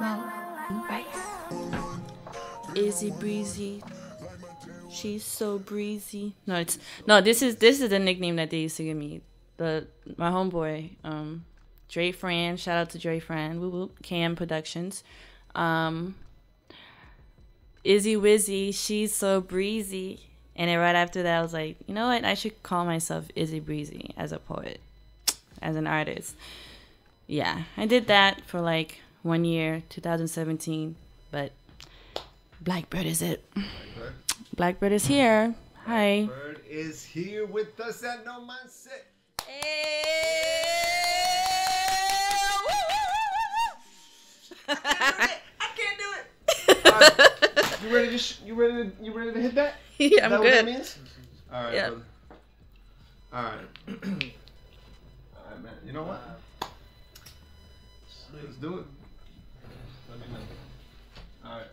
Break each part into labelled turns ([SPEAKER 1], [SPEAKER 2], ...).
[SPEAKER 1] Right. Izzy Breezy. She's so breezy. This is the nickname that they used to give me. My homeboy, Dre Fran. Shout out to Dre Fran. Woo woo. KM Productions. Izzy Wizzy. She's so breezy. And then right after that, I was like, you know what? I should call myself Izzy Breezy as a poet, as an artist. Yeah, I did that for like 1 year, 2017. But Blackbyrd is it. Blackbyrd is here. Hi.
[SPEAKER 2] Blackbyrd is here with us at Nomindset. I can't do it. You ready to hit that?
[SPEAKER 1] Yeah, I'm
[SPEAKER 2] that
[SPEAKER 1] good.
[SPEAKER 2] What that means? All right.
[SPEAKER 1] Yep.
[SPEAKER 2] All right. All right, man. You know what? Let's do it. Let me know. All right.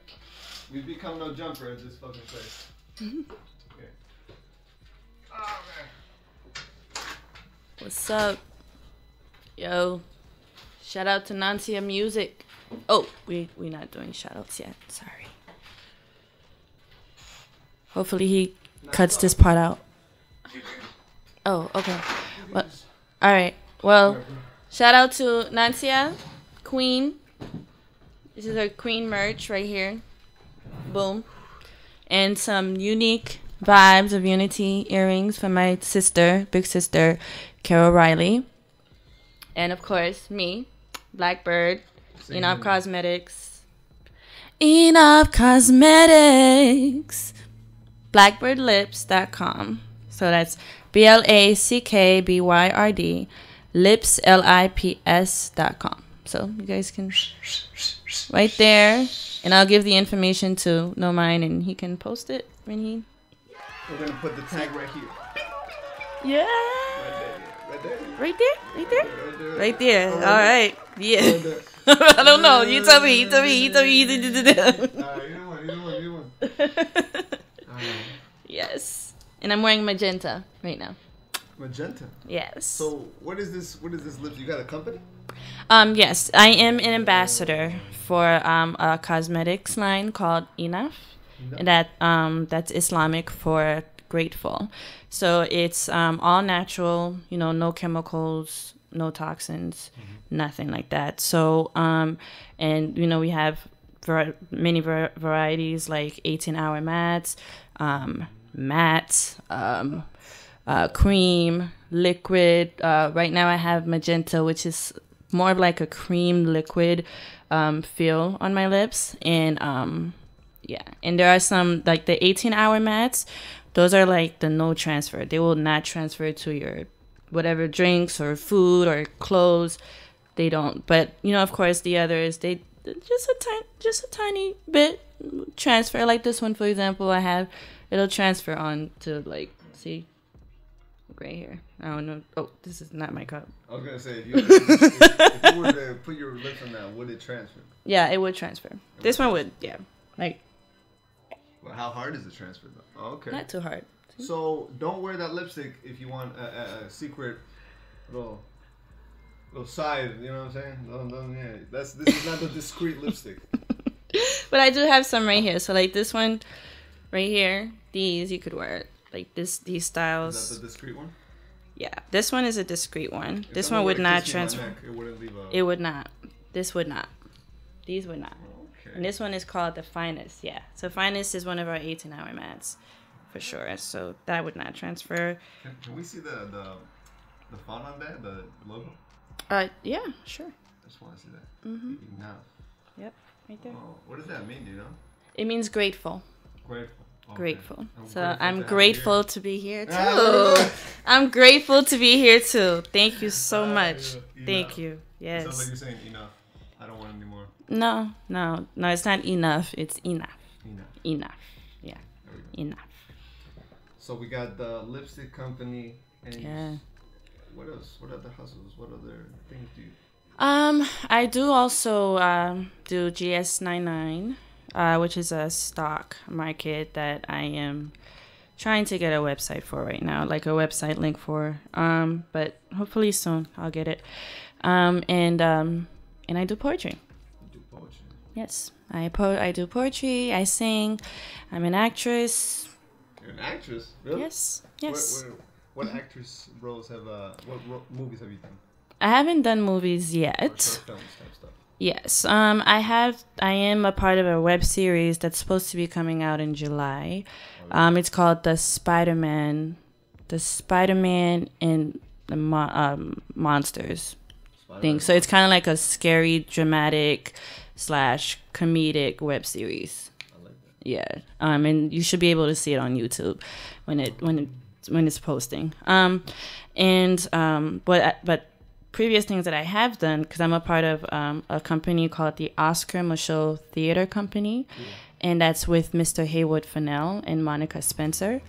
[SPEAKER 2] We've become no jumper at this fucking place. Okay. Oh, man.
[SPEAKER 1] What's up? Yo. Shout out to Nancia Music. Oh, we're not doing shout outs yet. Sorry. Hopefully he cuts this part out. Oh, okay. Well, all right. Well, shout out to Nancia, Queen. This is our Queen merch right here. Boom. And some unique vibes of Unity earrings from my sister, big sister, Carol Riley. And of course, me, Blackbyrd, Enough Cosmetics. Enough Cosmetics. BlackbyrdLips.com. So that's BLACKBYRD, lips, LIPS.com. So you guys can right there, and I'll give the information to No Mind, and he can post it when he.
[SPEAKER 2] We're gonna put the tag right here.
[SPEAKER 1] Yeah.
[SPEAKER 2] Right there.
[SPEAKER 1] Right there. All right. Yeah. I don't know. You tell me.
[SPEAKER 2] Alright, you one.
[SPEAKER 1] Yes. And I'm wearing magenta right now.
[SPEAKER 2] Magenta.
[SPEAKER 1] Yes.
[SPEAKER 2] So what is this lip? You got a company?
[SPEAKER 1] Yes, I am an ambassador for a cosmetics line called Enough. And that's Islamic for grateful. So it's all natural, no chemicals, no toxins, nothing like that. So and we have many varieties like 18-hour mats, cream, liquid. Right now I have magenta, which is more of like a cream liquid feel on my lips. And and there are some like the 18-hour mats. Those are like the no transfer. They will not transfer to your whatever drinks or food or clothes. They don't. But of course the others, they just a tiny bit transfer. Like this one, for example, it'll transfer on to like, see, right here. I don't know. Oh, this is not my cup.
[SPEAKER 2] I was gonna say if you were to put your lips on that, would it transfer?
[SPEAKER 1] Yeah, it would transfer. This one would, yeah. Like.
[SPEAKER 2] Well, how hard is the transfer though? Oh, okay.
[SPEAKER 1] Not too hard. See?
[SPEAKER 2] So don't wear that lipstick if you want a secret little side. You know what I'm saying? Yeah. This is not the discreet lipstick.
[SPEAKER 1] But I do have some right here. So like this one, right here. These you could wear it like this. These styles.
[SPEAKER 2] Is that the discreet one?
[SPEAKER 1] Yeah, this one is a discreet one. This one would not transfer.
[SPEAKER 2] It wouldn't leave a...
[SPEAKER 1] It would not. This would not. These would not.
[SPEAKER 2] Okay.
[SPEAKER 1] And this one is called the Finest. Yeah. So Finest is one of our 18-hour mats, for sure. So that would not transfer.
[SPEAKER 2] Can we see the font on that, the logo?
[SPEAKER 1] Yeah, sure.
[SPEAKER 2] I just want to see that. Enough.
[SPEAKER 1] Yep, right there.
[SPEAKER 2] Oh, what does that mean? Do you know?
[SPEAKER 1] It means grateful.
[SPEAKER 2] Grateful. Okay.
[SPEAKER 1] Grateful.
[SPEAKER 2] So
[SPEAKER 1] I'm grateful to be here too. I'm grateful to be here too. Thank you so much. Thank you. Yes.
[SPEAKER 2] It sounds like you're saying enough. I don't want any more.
[SPEAKER 1] No. It's not enough. It's enough. Enough. Yeah. Enough.
[SPEAKER 2] So we got the lipstick company. And
[SPEAKER 1] yeah.
[SPEAKER 2] What else? What other hustles? What other things do you?
[SPEAKER 1] I do also do GS99, which is a stock market that I am trying to get a website for right now, like a website link for. But hopefully soon I'll get it. And and I do poetry.
[SPEAKER 2] You do poetry.
[SPEAKER 1] Yes, I do poetry. I sing. I'm an actress.
[SPEAKER 2] You're an actress, really?
[SPEAKER 1] Yes. Yes.
[SPEAKER 2] What actress roles have movies have you done?
[SPEAKER 1] I haven't done movies yet.
[SPEAKER 2] Or short films type stuff.
[SPEAKER 1] Yes. I am a part of a web series that's supposed to be coming out in July. It's called The Spider-Man and the Monsters thing. So it's kind of like a scary, dramatic / comedic web series.
[SPEAKER 2] I like that.
[SPEAKER 1] Yeah. And you should be able to see it on YouTube when it's posting. But previous things that I have done, because I'm a part of a company called the Oscar Michaud Theater Company, and that's with Mr. Haywood Fennell and Monica Spencer,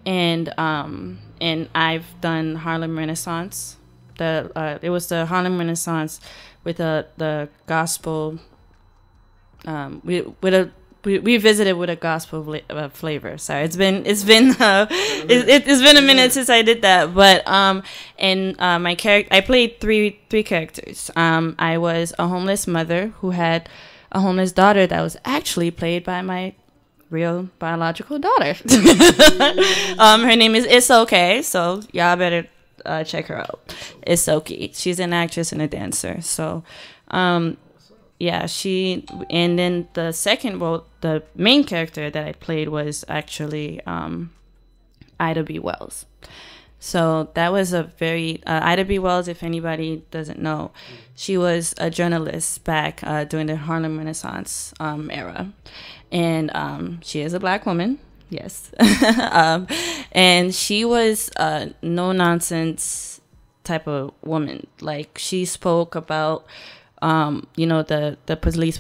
[SPEAKER 1] and I've done Harlem Renaissance. It was the Harlem Renaissance with the gospel. We visited with a gospel flavor. Sorry, it's been a minute since I did that. But my character, I played three characters. I was a homeless mother who had a homeless daughter that was actually played by my real biological daughter. Her name is Isoke, so y'all better check her out. Isoke. She's an actress and a dancer. So. Yeah, and then the second role, the main character that I played was actually Ida B. Wells. So that was a very, Ida B. Wells, if anybody doesn't know, she was a journalist back during the Harlem Renaissance era. And she is a black woman, yes. And she was a no-nonsense type of woman. Like, she spoke about the police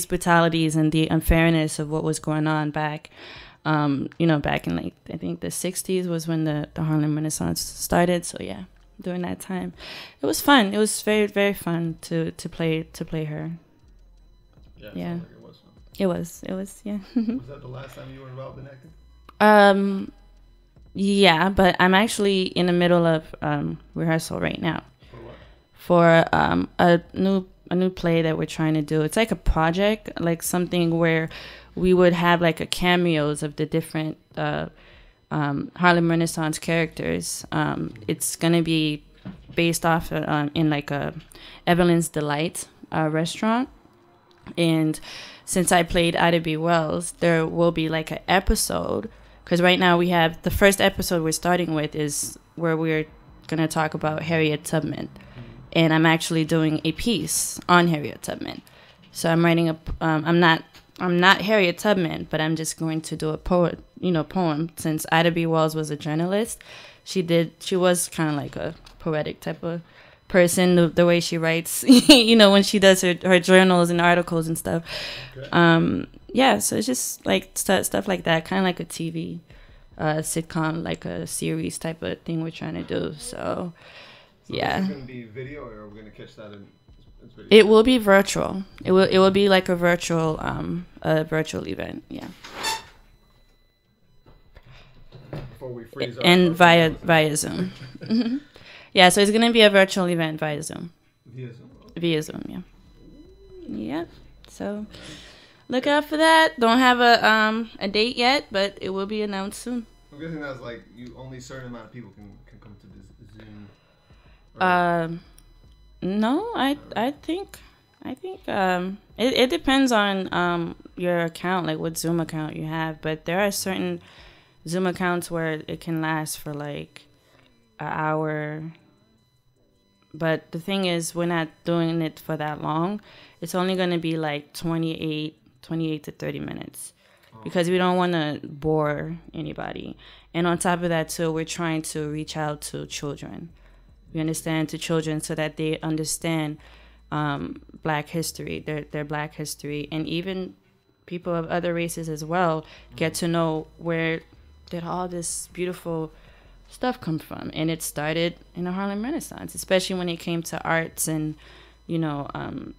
[SPEAKER 1] brutalities and the unfairness of what was going on back back in, like, I think the 60s was when the Harlem Renaissance started. So yeah, during that time, it was fun. It was very, very fun to play her. Yeah. Like it was fun. It was, yeah.
[SPEAKER 2] Was that the last time you were involved in acting?
[SPEAKER 1] Yeah, but I'm actually in the middle of rehearsal right now. For a new play that we're trying to do. It's like a project, like something where we would have like a cameos of the different Harlem Renaissance characters. It's gonna be based off in like a Evelyn's Delight restaurant. And since I played Ida B. Wells, there will be like an episode, because right now we have the first episode we're starting with is where we're gonna talk about Harriet Tubman. And I'm actually doing a piece on Harriet Tubman. So I'm writing I'm not Harriet Tubman, but I'm just going to do a poem. Since Ida B. Wells was a journalist, she was kind of like a poetic type of person, the way she writes, when she does her journals and articles and stuff. Okay. Yeah, so it's just like stuff like that, kind of like a TV sitcom, like a series type of thing we're trying to do. So yeah.
[SPEAKER 2] Is it going to be video, or are we going to catch that in video?
[SPEAKER 1] It will be virtual. It will be like a virtual event. Yeah.
[SPEAKER 2] Before we freeze up.
[SPEAKER 1] And via Zoom. Yeah, so it's going to be a virtual event via Zoom. Via Zoom, yeah. Yeah. So look out for that. Don't have a date yet, but it will be announced soon.
[SPEAKER 2] I'm guessing that's like only a certain amount of people can come to this Zoom.
[SPEAKER 1] No, I think it depends on your account, like what Zoom account you have. But there are certain Zoom accounts where it can last for like an hour. But the thing is, we're not doing it for that long. It's only going to be like 28 to 30 minutes because we don't want to bore anybody. And on top of that, too, we're trying to reach out to children. We understand to children so that they understand Black history, their Black history, and even people of other races as well get to know where did all this beautiful stuff come from. And it started in the Harlem Renaissance, especially when it came to arts and, the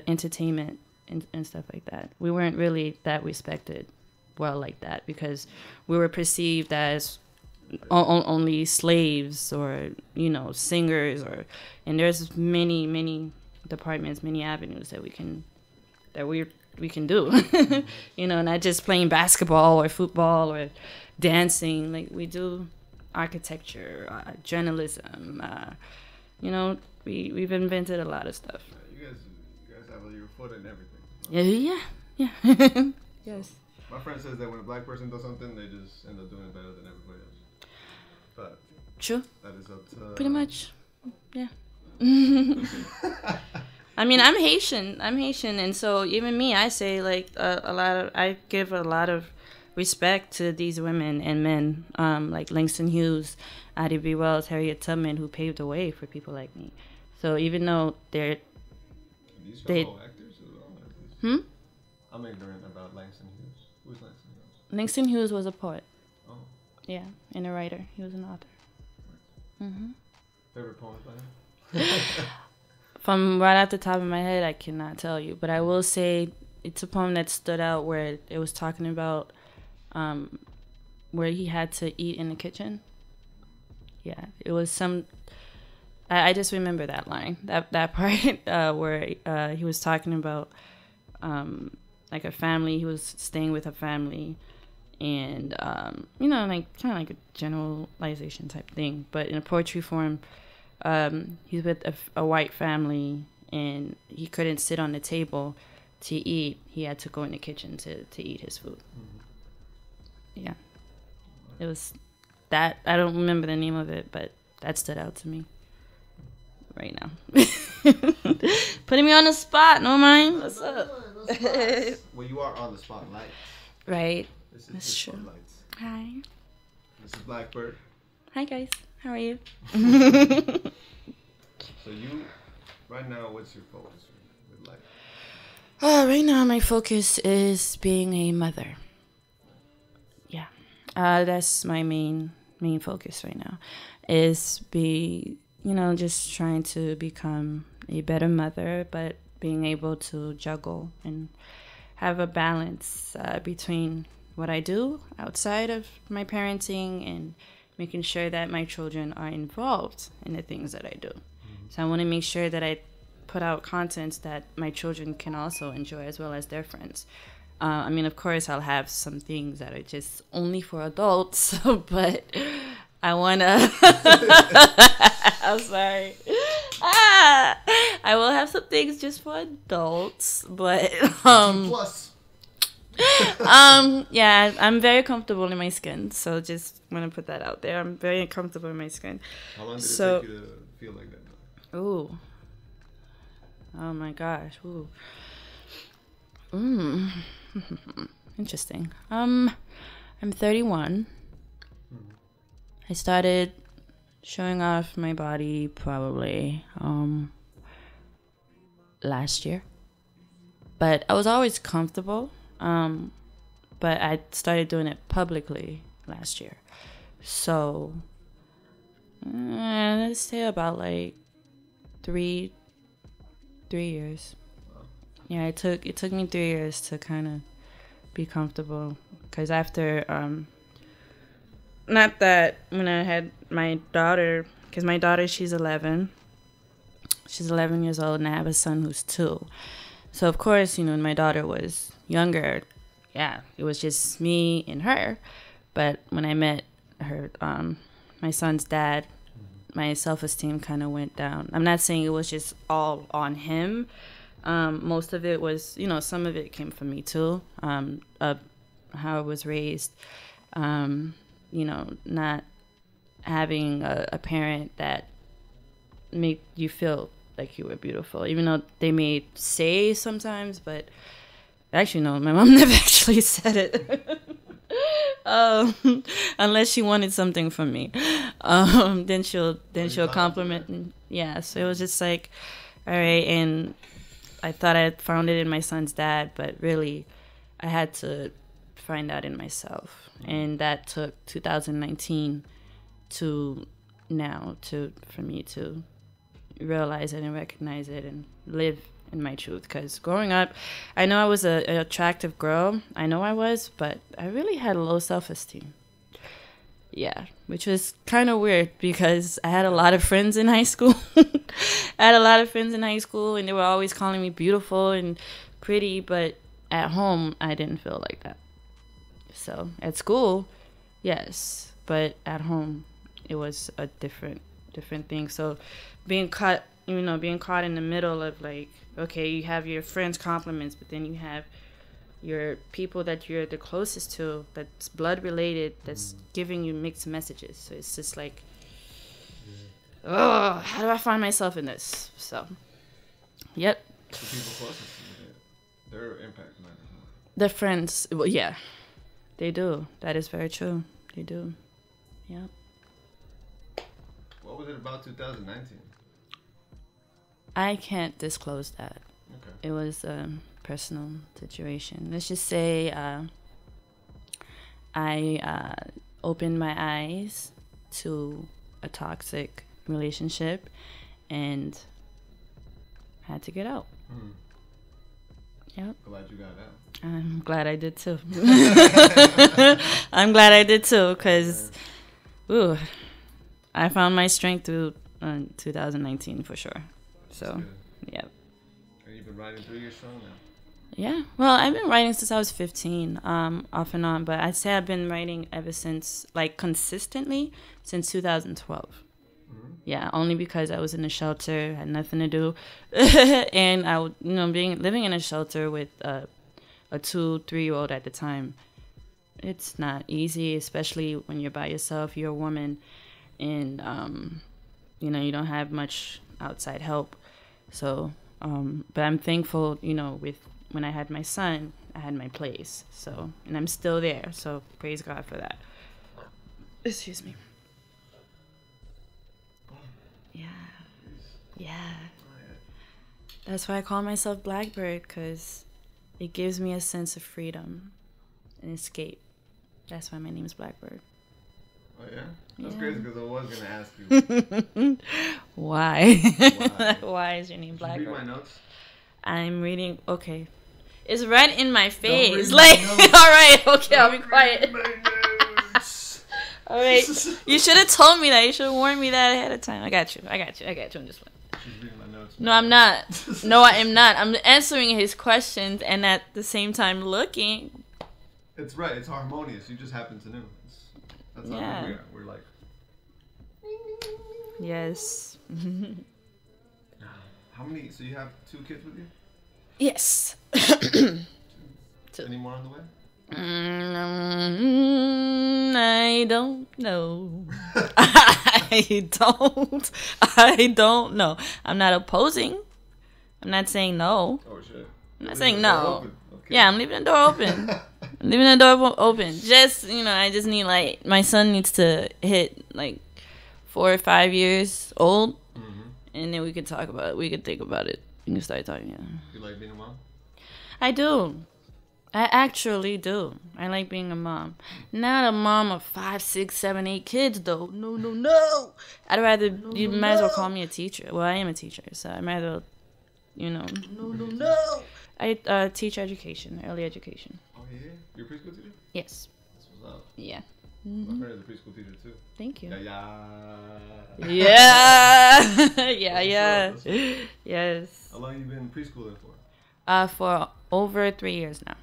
[SPEAKER 1] entertainment and stuff like that. We weren't really that respected well like that because we were perceived as only slaves or singers and there's many departments, many avenues that we can do. You know, not just playing basketball or football or dancing. Like, we do architecture, journalism. You know, we've invented a lot of stuff.
[SPEAKER 2] You guys have your foot in everything.
[SPEAKER 1] Yeah. Yes.
[SPEAKER 2] My friend says that when a black person does something, they just end up doing it better than everybody else. But
[SPEAKER 1] true.
[SPEAKER 2] That is up to
[SPEAKER 1] pretty much. Yeah. I mean, I'm Haitian, and so even me, I say like I give a lot of respect to these women and men, like Langston Hughes, Addie B. Wells, Harriet Tubman, who paved the way for people like me. So even though these are all actors as well?
[SPEAKER 2] I'm ignorant about Langston Hughes. Who's Langston Hughes?
[SPEAKER 1] Langston Hughes was a poet.
[SPEAKER 2] Oh.
[SPEAKER 1] Yeah, and a writer. He was an author. Mm-hmm.
[SPEAKER 2] Favorite poem by him?
[SPEAKER 1] From right off the top of my head, I cannot tell you, but I will say it's a poem that stood out where it was talking about where he had to eat in the kitchen. Yeah, it was some. I just remember that line, that part where he was talking about like a family. He was staying with a family, and you know, like kind of like a generalization type thing, but in a poetry form. He's with a white family, and he couldn't sit on the table to eat. He had to go in the kitchen to eat his food. Mm-hmm. Yeah. It was that. I don't remember the name of it, but that stood out to me right now. Putting me on the spot, no mind? What's up?
[SPEAKER 2] Well, you are on the spotlight.
[SPEAKER 1] Right.
[SPEAKER 2] That's true. Spotlights.
[SPEAKER 1] Hi.
[SPEAKER 2] This is Blackbyrd.
[SPEAKER 1] Hi, guys. How are you?
[SPEAKER 2] So you, right now, what's your focus with life?
[SPEAKER 1] Right now, my focus is being a mother. Yeah, that's my main focus right now. Is just trying to become a better mother, but being able to juggle and have a balance between what I do outside of my parenting and making sure that my children are involved in the things that I do. Mm-hmm. So I want to make sure that I put out content that my children can also enjoy as well as their friends. I mean, of course, I'll have some things that are just only for adults, but I want to... I'm sorry. I will have some things just for adults, but...
[SPEAKER 2] Plus.
[SPEAKER 1] Yeah, I'm very comfortable in my skin, so just want to put that out there. I'm very comfortable in my skin.
[SPEAKER 2] How long did it take you to feel like that?
[SPEAKER 1] Ooh. Oh my gosh. Ooh. Interesting. I'm 31. I started showing off my body probably last year. But I was always comfortable. But I started doing it publicly last year. So, let's say about like 3 years. Yeah, it took me 3 years to kind of be comfortable. Because after, not that when I had my daughter, because my daughter, she's 11. She's 11 years old, and I have a son who's 2. So, of course, when my daughter was younger, yeah, it was just me and her. But when I met her, my son's dad, my self-esteem kind of went down. I'm not saying it was just all on him. Most of it was, some of it came from me too, of how I was raised, not having a parent that made you feel like you were beautiful, even though they may say sometimes, but actually, no, my mom never actually said it. Unless she wanted something from me. Then she'll compliment me. Yeah, so it was just like, all right, and I thought I had found it in my son's dad, but really I had to find out in myself. And that took 2019 to now for me to realize it and recognize it and live in my truth. Because growing up, I know I was an attractive girl. I know I was, but I really had low self-esteem. Yeah, which was kind of weird because I had a lot of friends in high school. I had a lot of friends in high school, and they were always calling me beautiful and pretty, but at home, I didn't feel like that. So at school, yes, but at home, it was a different thing. So being caught in the middle of like, okay, you have your friends' compliments, but then you have your people that you're the closest to, that's blood related, that's giving you mixed messages. So it's just like, oh, how do I find myself in this? So, yep.
[SPEAKER 2] The people closest to you, their impact matters.
[SPEAKER 1] The friends, well, yeah, they do. That is very true. They do. Yep.
[SPEAKER 2] What was it about 2019?
[SPEAKER 1] I can't disclose that.
[SPEAKER 2] Okay.
[SPEAKER 1] It was a personal situation. Let's just say I opened my eyes to a toxic relationship and had to get out. Yep.
[SPEAKER 2] Glad you got out.
[SPEAKER 1] I'm glad I did too. I'm glad I did too, because I found my strength through 2019 for sure. So, yep.
[SPEAKER 2] And you've been writing 3 years strong now?
[SPEAKER 1] Yeah. Well, I've been writing since I was 15, off and on. But I'd say I've been writing ever since, like, consistently since 2012. Yeah, only because I was in a shelter, had nothing to do. And I would, living in a shelter with a 2-3-year-old at the time, it's not easy, especially when you're by yourself, you're a woman, and, you don't have much outside help. So, but I'm thankful, when I had my son, I had my place. So, and I'm still there. So praise God for that. Excuse me. Yeah. That's why I call myself Blackbyrd, because it gives me a sense of freedom and escape. That's why my name is Blackbyrd.
[SPEAKER 2] Oh, yeah? That's crazy, because I was going to ask you.
[SPEAKER 1] Why? Why is your name Blackbyrd?
[SPEAKER 2] Did you read my notes?
[SPEAKER 1] I'm reading. Okay. It's right in my face. Like, all right. Okay, I'll be quiet. All right. You should have told me that. You should have warned me that ahead of time. I got you on this one.
[SPEAKER 2] She's reading my notes.
[SPEAKER 1] No, I'm not. No, I am not. I'm answering his questions and at the same time looking.
[SPEAKER 2] It's right. It's harmonious. You just happen to know. That's how we are. We're like.
[SPEAKER 1] Yes.
[SPEAKER 2] How many? So you have 2 kids with you?
[SPEAKER 1] Yes.
[SPEAKER 2] 2. Any more on the way?
[SPEAKER 1] I don't know. I don't know. I'm not opposing. I'm not saying no.
[SPEAKER 2] Oh, shit.
[SPEAKER 1] I'm not saying no.
[SPEAKER 2] Okay.
[SPEAKER 1] Yeah, I'm leaving the door open. I'm leaving the door open. Just, I just need, like, my son needs to hit, like, 4 or 5 years old. And then we could talk about it. We could think about it. We can start talking, yeah.
[SPEAKER 2] You like being a mom?
[SPEAKER 1] I do. I actually do. I like being a mom. Not a mom of 5, 6, 7, 8 kids, though. No. I'd rather, you might as well call me a teacher. Well, I am a teacher, so I might as well, No. I teach education, early education.
[SPEAKER 2] Oh, yeah? You're a preschool teacher?
[SPEAKER 1] Yes.
[SPEAKER 2] That's what's up.
[SPEAKER 1] Yeah.
[SPEAKER 2] My friend is a preschool teacher, too.
[SPEAKER 1] Thank you.
[SPEAKER 2] Yeah.
[SPEAKER 1] Yes.
[SPEAKER 2] How long have you been preschooling for?
[SPEAKER 1] For over 3 years now.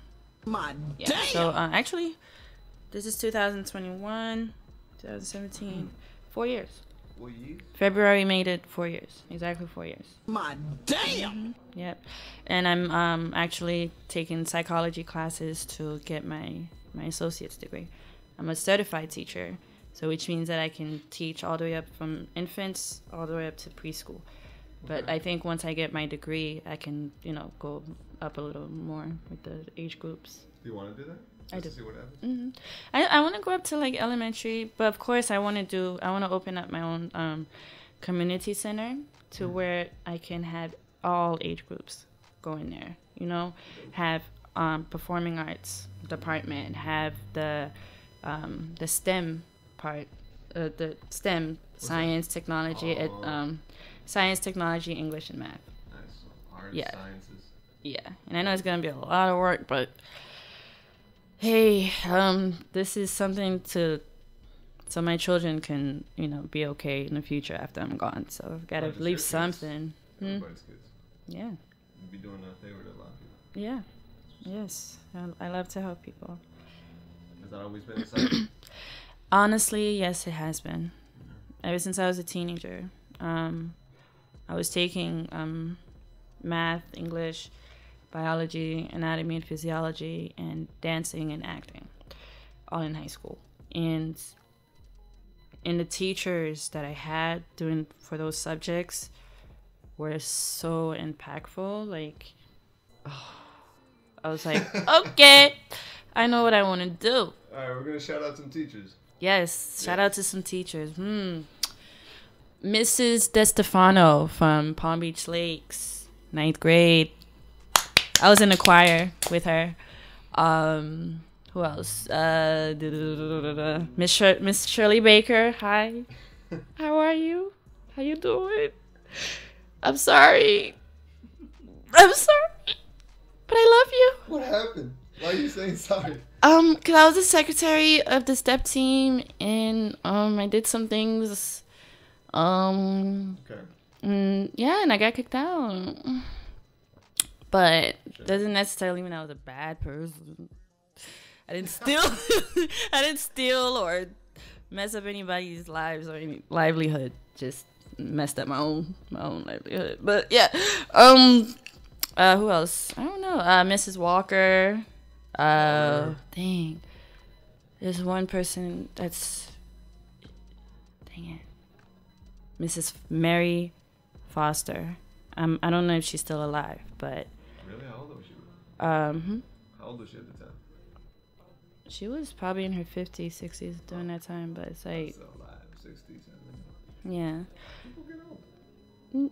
[SPEAKER 3] Damn.
[SPEAKER 1] So actually, this is 2021, 2017, 4 years.
[SPEAKER 2] 4 years?
[SPEAKER 1] February made it 4 years. Exactly 4 years.
[SPEAKER 3] Damn.
[SPEAKER 1] Yep. And I'm actually taking psychology classes to get my associate's degree. I'm a certified teacher, so which means that I can teach all the way up from infants all the way up to preschool. But I think once I get my degree, I can, go up a little more with the age groups.
[SPEAKER 2] Do you want to do that?
[SPEAKER 1] I do.
[SPEAKER 2] To see what happens?
[SPEAKER 1] I want to go up to like elementary, but of course I want to open up my own community center to where I can have all age groups go in there. Have performing arts department, have the STEM part, the STEM science, technology, science, technology, English, and math.
[SPEAKER 2] Nice. Arts, sciences.
[SPEAKER 1] Yeah, and I know it's gonna be a lot of work, but hey, this is something to so my children can, be okay in the future after I'm gone. So I've got to leave something.
[SPEAKER 2] Everybody's kids.
[SPEAKER 1] Yeah.
[SPEAKER 2] You'd be doing a favor to a lot of people.
[SPEAKER 1] Yeah. Yes. I love to help people.
[SPEAKER 2] Has that always been inside?
[SPEAKER 1] Honestly, yes, it has been. Ever since I was a teenager. I was taking math, English, biology, anatomy and physiology, and dancing and acting, all in high school. And the teachers that I had for those subjects were so impactful. Like, I was like, okay, I know what I want to do.
[SPEAKER 2] All right, we're going to shout out some teachers.
[SPEAKER 1] Yes, shout out to some teachers. Mrs. DeStefano from Palm Beach Lakes, 9th grade. I was in the choir with her. Who else? Miss Shirley Baker. Hi. How are you? How you doing? I'm sorry. But I love you.
[SPEAKER 2] What happened? Why are you saying sorry?
[SPEAKER 1] Cause I was the secretary of the step team, and I did some things.
[SPEAKER 2] Okay.
[SPEAKER 1] Yeah, and I got kicked out. But doesn't necessarily mean I was a bad person. I didn't steal or mess up anybody's lives or any livelihood. Just messed up my own livelihood. But yeah. Who else? I don't know. Mrs. Walker. Dang. There's one person that's, dang it. Mrs. Mary Foster. I don't know if she's still alive, but.
[SPEAKER 2] Really? How old was she?
[SPEAKER 1] How
[SPEAKER 2] old was she at the time?
[SPEAKER 1] She was probably in her 50s, 60s during that time, but it's like.
[SPEAKER 2] Still alive, 60s, 70s.
[SPEAKER 1] Yeah.
[SPEAKER 2] People get old.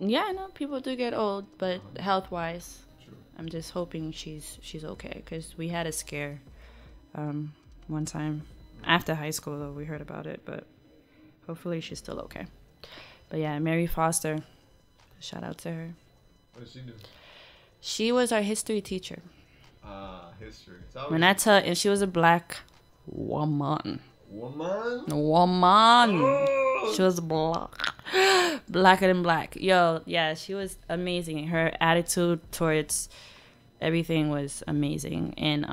[SPEAKER 1] Yeah, I know people do get old, but health-wise,
[SPEAKER 2] True.
[SPEAKER 1] I'm just hoping she's okay, because we had a scare one time after high school, though we heard about it, but hopefully she's still okay. But yeah, Mary Foster, shout out to her.
[SPEAKER 2] What did she do?
[SPEAKER 1] She was our history teacher.
[SPEAKER 2] History.
[SPEAKER 1] And she was a black woman.
[SPEAKER 2] Woman?
[SPEAKER 1] Oh! She was blacker than black. Yo, yeah, she was amazing. Her attitude towards everything was amazing, and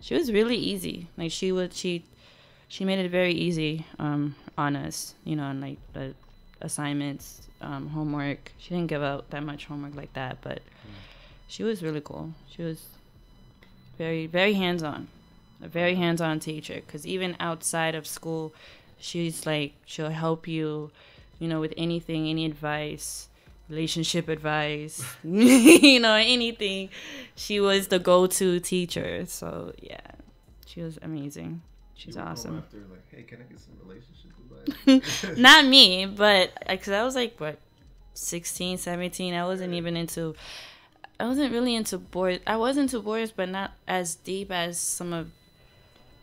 [SPEAKER 1] she was really easy. Like she made it very easy on us, and like the assignments, homework. She didn't give out that much homework like that, but she was really cool. She was very, very hands-on. A very hands-on teacher, because even outside of school, she'll help you, with anything, any advice, relationship advice, anything. She was the go-to teacher. So yeah, she was amazing. She's awesome.
[SPEAKER 2] After, like, hey, can I get some relationship advice?
[SPEAKER 1] Not me, but because I was like 16, 17. I wasn't really into boys. I was into boys, but not as deep as some of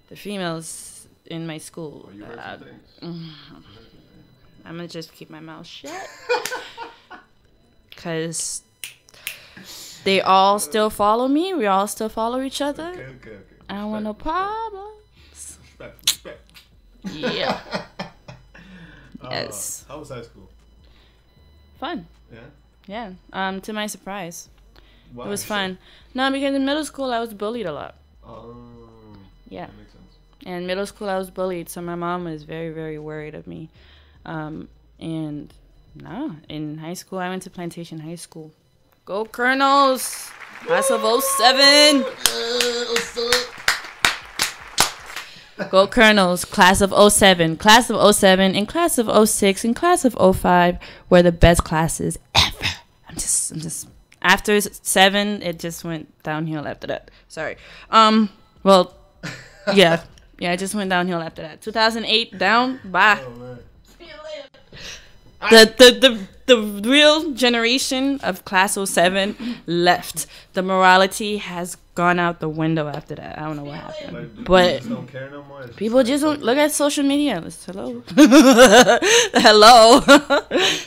[SPEAKER 1] the females in my school.
[SPEAKER 2] You heard some things.
[SPEAKER 1] I'm gonna just keep my mouth shut, because they all still follow me. We all still follow each other.
[SPEAKER 2] Okay.
[SPEAKER 1] I don't want no problems.
[SPEAKER 2] Respect.
[SPEAKER 1] Yeah. Yes.
[SPEAKER 2] How was high school?
[SPEAKER 1] Fun.
[SPEAKER 2] Yeah.
[SPEAKER 1] Yeah. To my surprise,
[SPEAKER 2] Why?
[SPEAKER 1] it was fun. No, because in middle school I was bullied a lot.
[SPEAKER 2] Yeah. That makes sense.
[SPEAKER 1] In middle school, I was bullied, so my mom was very, very worried of me. And in high school, I went to Plantation High School. Go Colonels! Class of 07! Go Colonels! Class of 07. Class of 07 and class of 06 and class of 05 were the best classes ever. I'm just... After 7, it just went downhill after that. Sorry. Well... Yeah, it just went downhill after that. 2008 down, bye.
[SPEAKER 2] Oh, man.
[SPEAKER 1] See you later. The real generation of class 07 left. The morality has gone out the window after that. I don't know what happened,
[SPEAKER 2] Like,
[SPEAKER 1] but
[SPEAKER 2] people just don't care no more.
[SPEAKER 1] people just don't look at social media. Hello,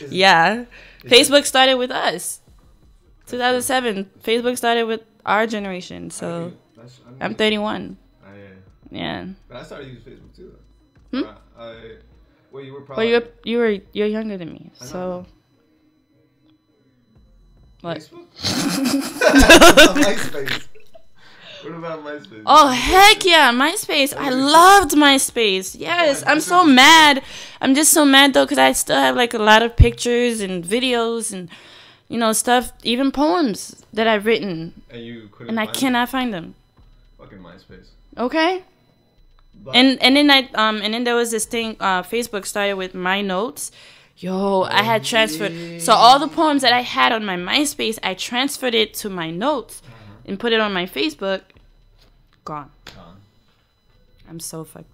[SPEAKER 1] yeah. Facebook started with us. 2007. Facebook started with our generation. So I'm 31. Yeah.
[SPEAKER 2] But I started using Facebook too. Well, you were
[SPEAKER 1] Well,
[SPEAKER 2] probably.
[SPEAKER 1] you're younger than me, so. What?
[SPEAKER 2] Facebook? MySpace. What about MySpace?
[SPEAKER 1] Oh heck yeah, MySpace! I loved MySpace. Yes, I'm so mad. I'm just so mad though because I still have like a lot of pictures and videos and stuff, even poems that I've written,
[SPEAKER 2] And you couldn't.
[SPEAKER 1] and I cannot find them.
[SPEAKER 2] Fucking MySpace.
[SPEAKER 1] Okay.
[SPEAKER 2] But
[SPEAKER 1] And then there was this thing. Facebook started with my notes. Yo, I had transferred. So all the poems that I had on my MySpace, I transferred it to my notes and put it on my Facebook. Gone. I'm so pissed.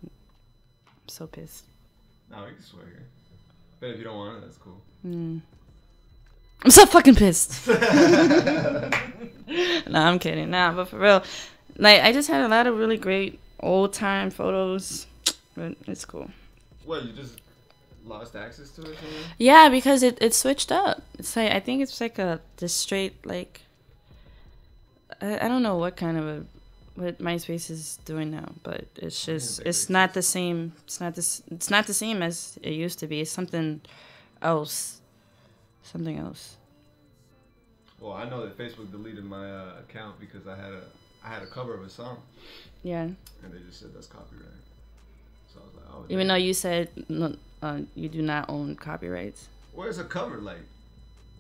[SPEAKER 2] No, you can swear here. But if you don't want it, that's cool.
[SPEAKER 1] I'm so fucking pissed. Nah, I'm kidding. Nah, but for real, like I just had a lot of really great old time photos, but it's cool.
[SPEAKER 2] What, you just lost access to it or something?
[SPEAKER 1] Yeah, because it switched up. It's like I think it's like the straight like I don't know what MySpace is doing now, but it's not the same. It's not the same as it used to be. It's something else. Something else.
[SPEAKER 2] Well, I know that Facebook deleted my account because I had a cover of a song.
[SPEAKER 1] Yeah.
[SPEAKER 2] And they just said that's copyright. So I was like, oh.
[SPEAKER 1] Even though you said no, you do not own copyrights.
[SPEAKER 2] Well, it's a cover, like,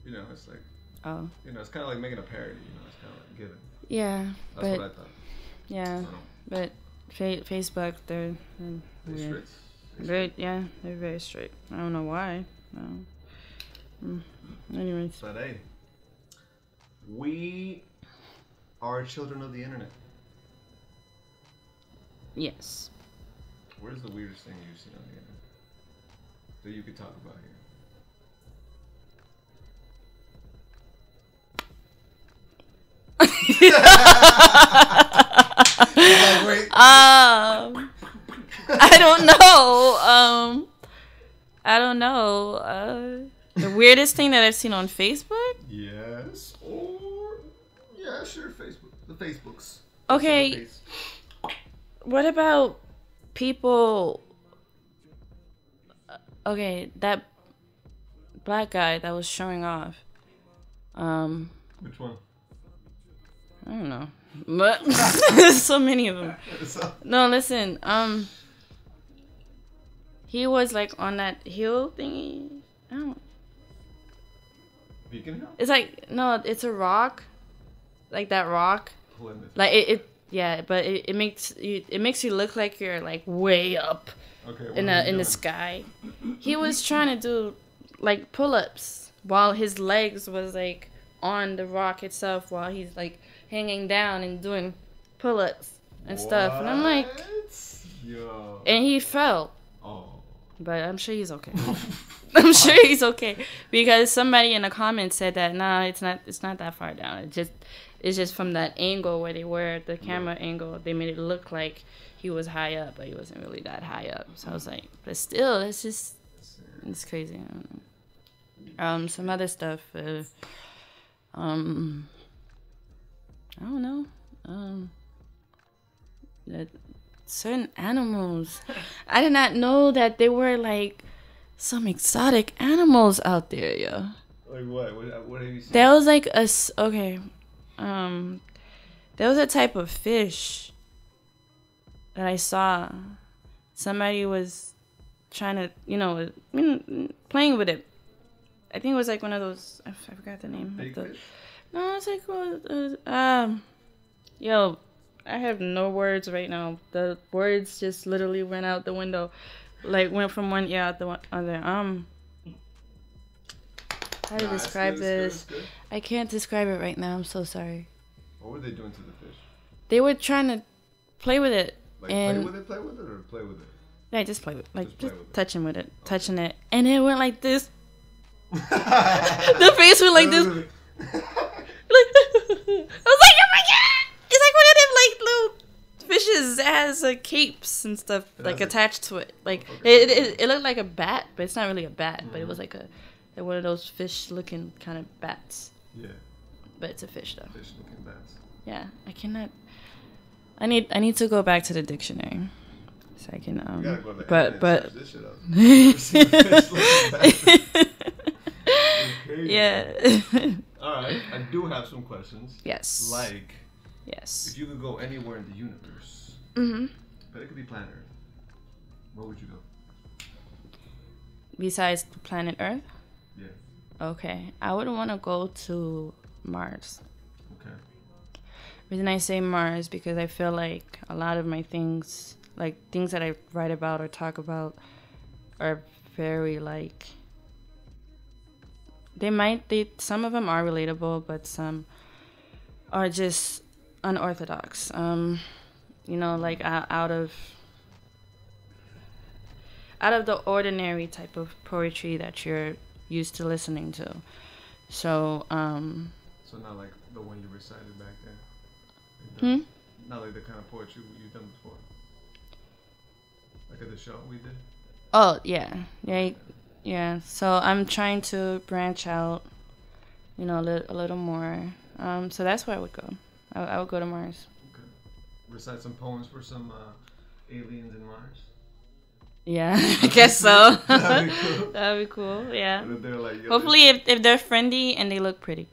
[SPEAKER 2] it's like.
[SPEAKER 1] Oh.
[SPEAKER 2] It's kind of like making a parody. It's kind of like giving.
[SPEAKER 1] Yeah.
[SPEAKER 2] That's what I thought.
[SPEAKER 1] Yeah, but Facebook, they're weird. They're very strict. I don't know why. No. Anyways.
[SPEAKER 2] But hey, we are children of the internet.
[SPEAKER 1] Yes.
[SPEAKER 2] What is the weirdest thing you've seen on the internet that you could talk about here?
[SPEAKER 1] I don't know. I don't know. The weirdest thing that I've seen on Facebook?
[SPEAKER 2] Yes. Or yeah, sure, Facebook. The Facebooks.
[SPEAKER 1] Okay. What about people? Okay, that black guy that was showing off.
[SPEAKER 2] Which one?
[SPEAKER 1] I don't know. But there's so many of them. No, listen. He was like on that hill thingy. I don't.
[SPEAKER 2] Beacon Hill?
[SPEAKER 1] It's like no, it's a rock. Like that rock. Like it yeah, but it makes you look like you're like way up.
[SPEAKER 2] Okay,
[SPEAKER 1] in the sky. He was trying to do like pull-ups while his legs was like on the rock itself while he's like hanging down and doing pull-ups and stuff. And I'm like,
[SPEAKER 2] yo.
[SPEAKER 1] And he fell.
[SPEAKER 2] Oh.
[SPEAKER 1] But I'm sure he's okay. I'm sure he's okay because somebody in the comments said that it's not that far down. It's just from that angle where they were, the camera angle, they made it look like he was high up, but he wasn't really that high up. So I was like, but still, it's crazy. I don't know. Some other stuff. I don't know. That certain animals. I did not know that there were like some exotic animals out there, yo.
[SPEAKER 2] Like what? What have you seen?
[SPEAKER 1] There was like there was a type of fish that I saw. Somebody was trying to, playing with it. I think it was like one of those. I forgot the name.
[SPEAKER 2] Big fish?
[SPEAKER 1] No, it's like yo, I have no words right now. The words just literally went out the window, like went from one ear out the other. How to describe this? Good. I can't describe it right now. I'm so sorry.
[SPEAKER 2] What were they doing to the fish?
[SPEAKER 1] They were trying to play with it.
[SPEAKER 2] Like
[SPEAKER 1] and
[SPEAKER 2] play with it, or play with it?
[SPEAKER 1] Yeah, just play with it. Like just
[SPEAKER 2] with
[SPEAKER 1] touching with it, touching it, and it went like this. The face went like this. Like, I was like, oh my god! It's like one of them like little fishes that has capes and stuff like attached to it. Like it looked like a bat, but it's not really a bat. But it was like one of those fish-looking kind of bats.
[SPEAKER 2] Yeah.
[SPEAKER 1] But it's a fish though.
[SPEAKER 2] Fish-looking bats.
[SPEAKER 1] Yeah, I cannot. I need to go back to the dictionary. so I can
[SPEAKER 2] You gotta go to the
[SPEAKER 1] but
[SPEAKER 2] internet and search this shit up.
[SPEAKER 1] yeah.
[SPEAKER 2] All right, I do have some questions.
[SPEAKER 1] Yes.
[SPEAKER 2] Like,
[SPEAKER 1] yes.
[SPEAKER 2] if you could go anywhere in the universe, but it could be planet Earth, where would you go?
[SPEAKER 1] Besides the planet Earth?
[SPEAKER 2] Yeah.
[SPEAKER 1] Okay, I would want to go to Mars.
[SPEAKER 2] Okay.
[SPEAKER 1] The reason I say Mars because I feel like a lot of my things, like things that I write about or talk about, are very like. Some of them are relatable, but some are just unorthodox. You know, like out of the ordinary type of poetry that you're used to listening to. So,
[SPEAKER 2] So not like the one you recited back then? Not like the kind of poetry you've done before? Like at the show we did?
[SPEAKER 1] Oh, yeah. Yeah. So I'm trying to branch out, you know, a little more. So that's where I would go. I would go to Mars.
[SPEAKER 2] Okay. Recite some poems for some aliens in Mars?
[SPEAKER 1] Yeah, I guess so.
[SPEAKER 2] That'd be cool.
[SPEAKER 1] That'd be cool, yeah.
[SPEAKER 2] And if they're like,
[SPEAKER 1] hopefully if they're friendly and they look pretty.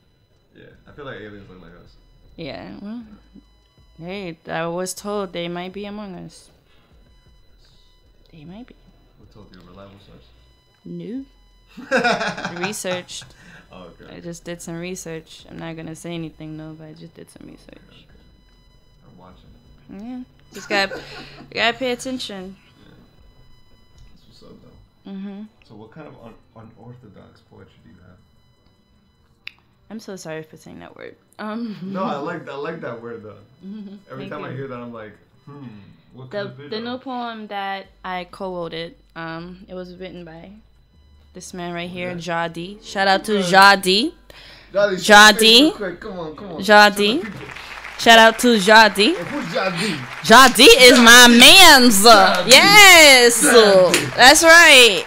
[SPEAKER 2] Yeah, I feel like aliens look like us.
[SPEAKER 1] Yeah, well, hey, I was told they might be among us. They might be.
[SPEAKER 2] Who told you? Reliable source?
[SPEAKER 1] No. Researched.
[SPEAKER 2] Oh, okay.
[SPEAKER 1] I just did some research. I'm not gonna say anything though, but I just did some research.
[SPEAKER 2] Okay. I'm watching.
[SPEAKER 1] Yeah, just gotta pay attention.
[SPEAKER 2] Yeah. That's what's up though. So what kind of unorthodox poetry do you have?
[SPEAKER 1] I'm so sorry for saying that word.
[SPEAKER 2] No, I like that word though. Every
[SPEAKER 1] Thank
[SPEAKER 2] time I
[SPEAKER 1] you.
[SPEAKER 2] hear that, I'm like, what could it be?
[SPEAKER 1] The new poem that I co-wrote, it was written by this man right here, Jadi. Shout out to Jadi. Jadi.
[SPEAKER 2] Come on.
[SPEAKER 1] Jadi. Shout out to Jadi.
[SPEAKER 2] Who's Jadi?
[SPEAKER 1] Jadi is my man's. Yes. That's right.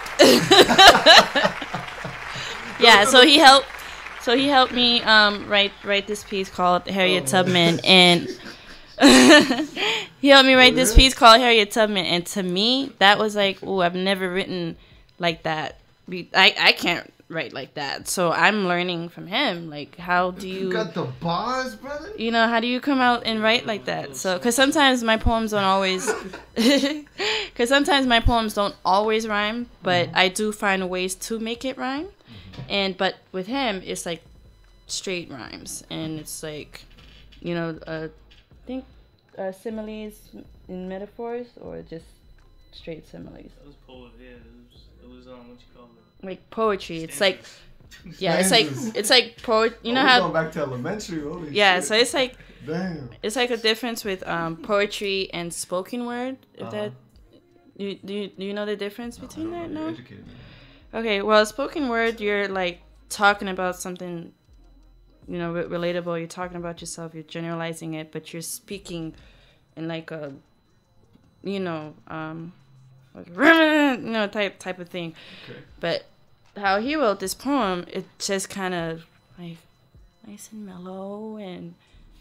[SPEAKER 1] Yeah, so he helped me write this piece called Harriet Tubman, and he helped me write this piece called Harriet Tubman, and to me that was like, oh, I've never written like that. I can't write like that, so I'm learning from him. Like, how do you
[SPEAKER 2] got the bars, brother?
[SPEAKER 1] You know, how do you come out and write like that? So, because sometimes my poems don't always rhyme, but I do find ways to make it rhyme. But with him, it's like straight rhymes, and it's like, you know, I think similes and metaphors, or just straight similes.
[SPEAKER 4] It was poetry. Yeah, it was what you call it?
[SPEAKER 1] Like poetry.
[SPEAKER 4] Standards.
[SPEAKER 1] It's like, yeah, it's like poet. You know how
[SPEAKER 2] going back to elementary. Holy
[SPEAKER 1] shit. So it's like,
[SPEAKER 2] damn.
[SPEAKER 1] It's like a difference with poetry and spoken word. If that, do you know the difference between that? No.
[SPEAKER 2] Educated me.
[SPEAKER 1] Okay, well, spoken word, you're like talking about something, you know, relatable. You're talking about yourself. You're generalizing it, but you're speaking in like a, you know, type of thing.
[SPEAKER 2] Okay.
[SPEAKER 1] But how he wrote this poem, it just kind of like nice and mellow and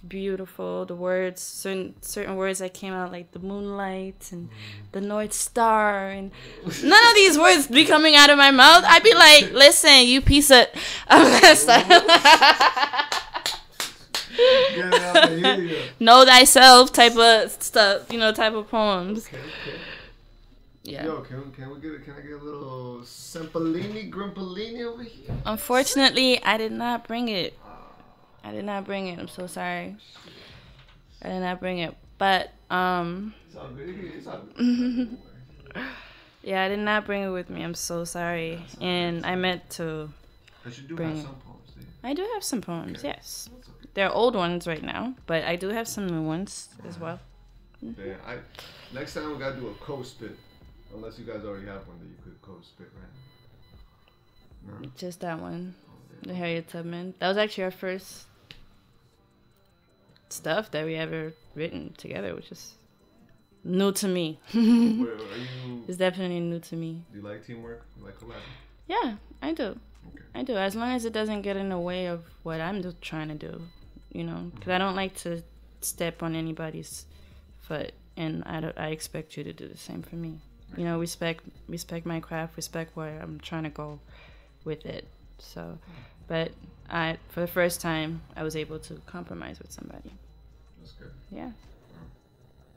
[SPEAKER 1] beautiful. The words, certain words that came out, like the moonlight and the North Star, and none of these words be coming out of my mouth. I'd be like, listen, you piece of know thyself type of stuff, you know, type of poems.
[SPEAKER 2] Okay.
[SPEAKER 1] Yeah.
[SPEAKER 2] Yo, can I get a little Sempolini, Grimpolini over here?
[SPEAKER 1] Unfortunately, I did not bring it. I'm so sorry. I did not bring it. But,
[SPEAKER 2] It's all good.
[SPEAKER 1] yeah, I did not bring it with me. I'm so sorry. And I meant to
[SPEAKER 2] But you do
[SPEAKER 1] bring
[SPEAKER 2] have
[SPEAKER 1] it.
[SPEAKER 2] some poems, do you?
[SPEAKER 1] I do have some poems,
[SPEAKER 2] Okay.
[SPEAKER 1] yes. They're old ones right now, but I do have some new ones as well.
[SPEAKER 2] Yeah, next time we gotta do a co-spit. Unless you guys already have one that you could co-spit, right? No?
[SPEAKER 1] Just that one. The Harriet Tubman. That was actually our first stuff that we ever written together, which is new to me. It's definitely new to me.
[SPEAKER 2] Do you like teamwork? You like collabing?
[SPEAKER 1] Yeah, I do.
[SPEAKER 2] Okay.
[SPEAKER 1] I do, as long as it doesn't get in the way of what I'm trying to do, you know, because I don't like to step on anybody's foot, and I expect you to do the same for me. You know, respect my craft, respect where I'm trying to go with it. So, but for the first time, I was able to compromise with somebody.
[SPEAKER 2] That's good.
[SPEAKER 1] Yeah.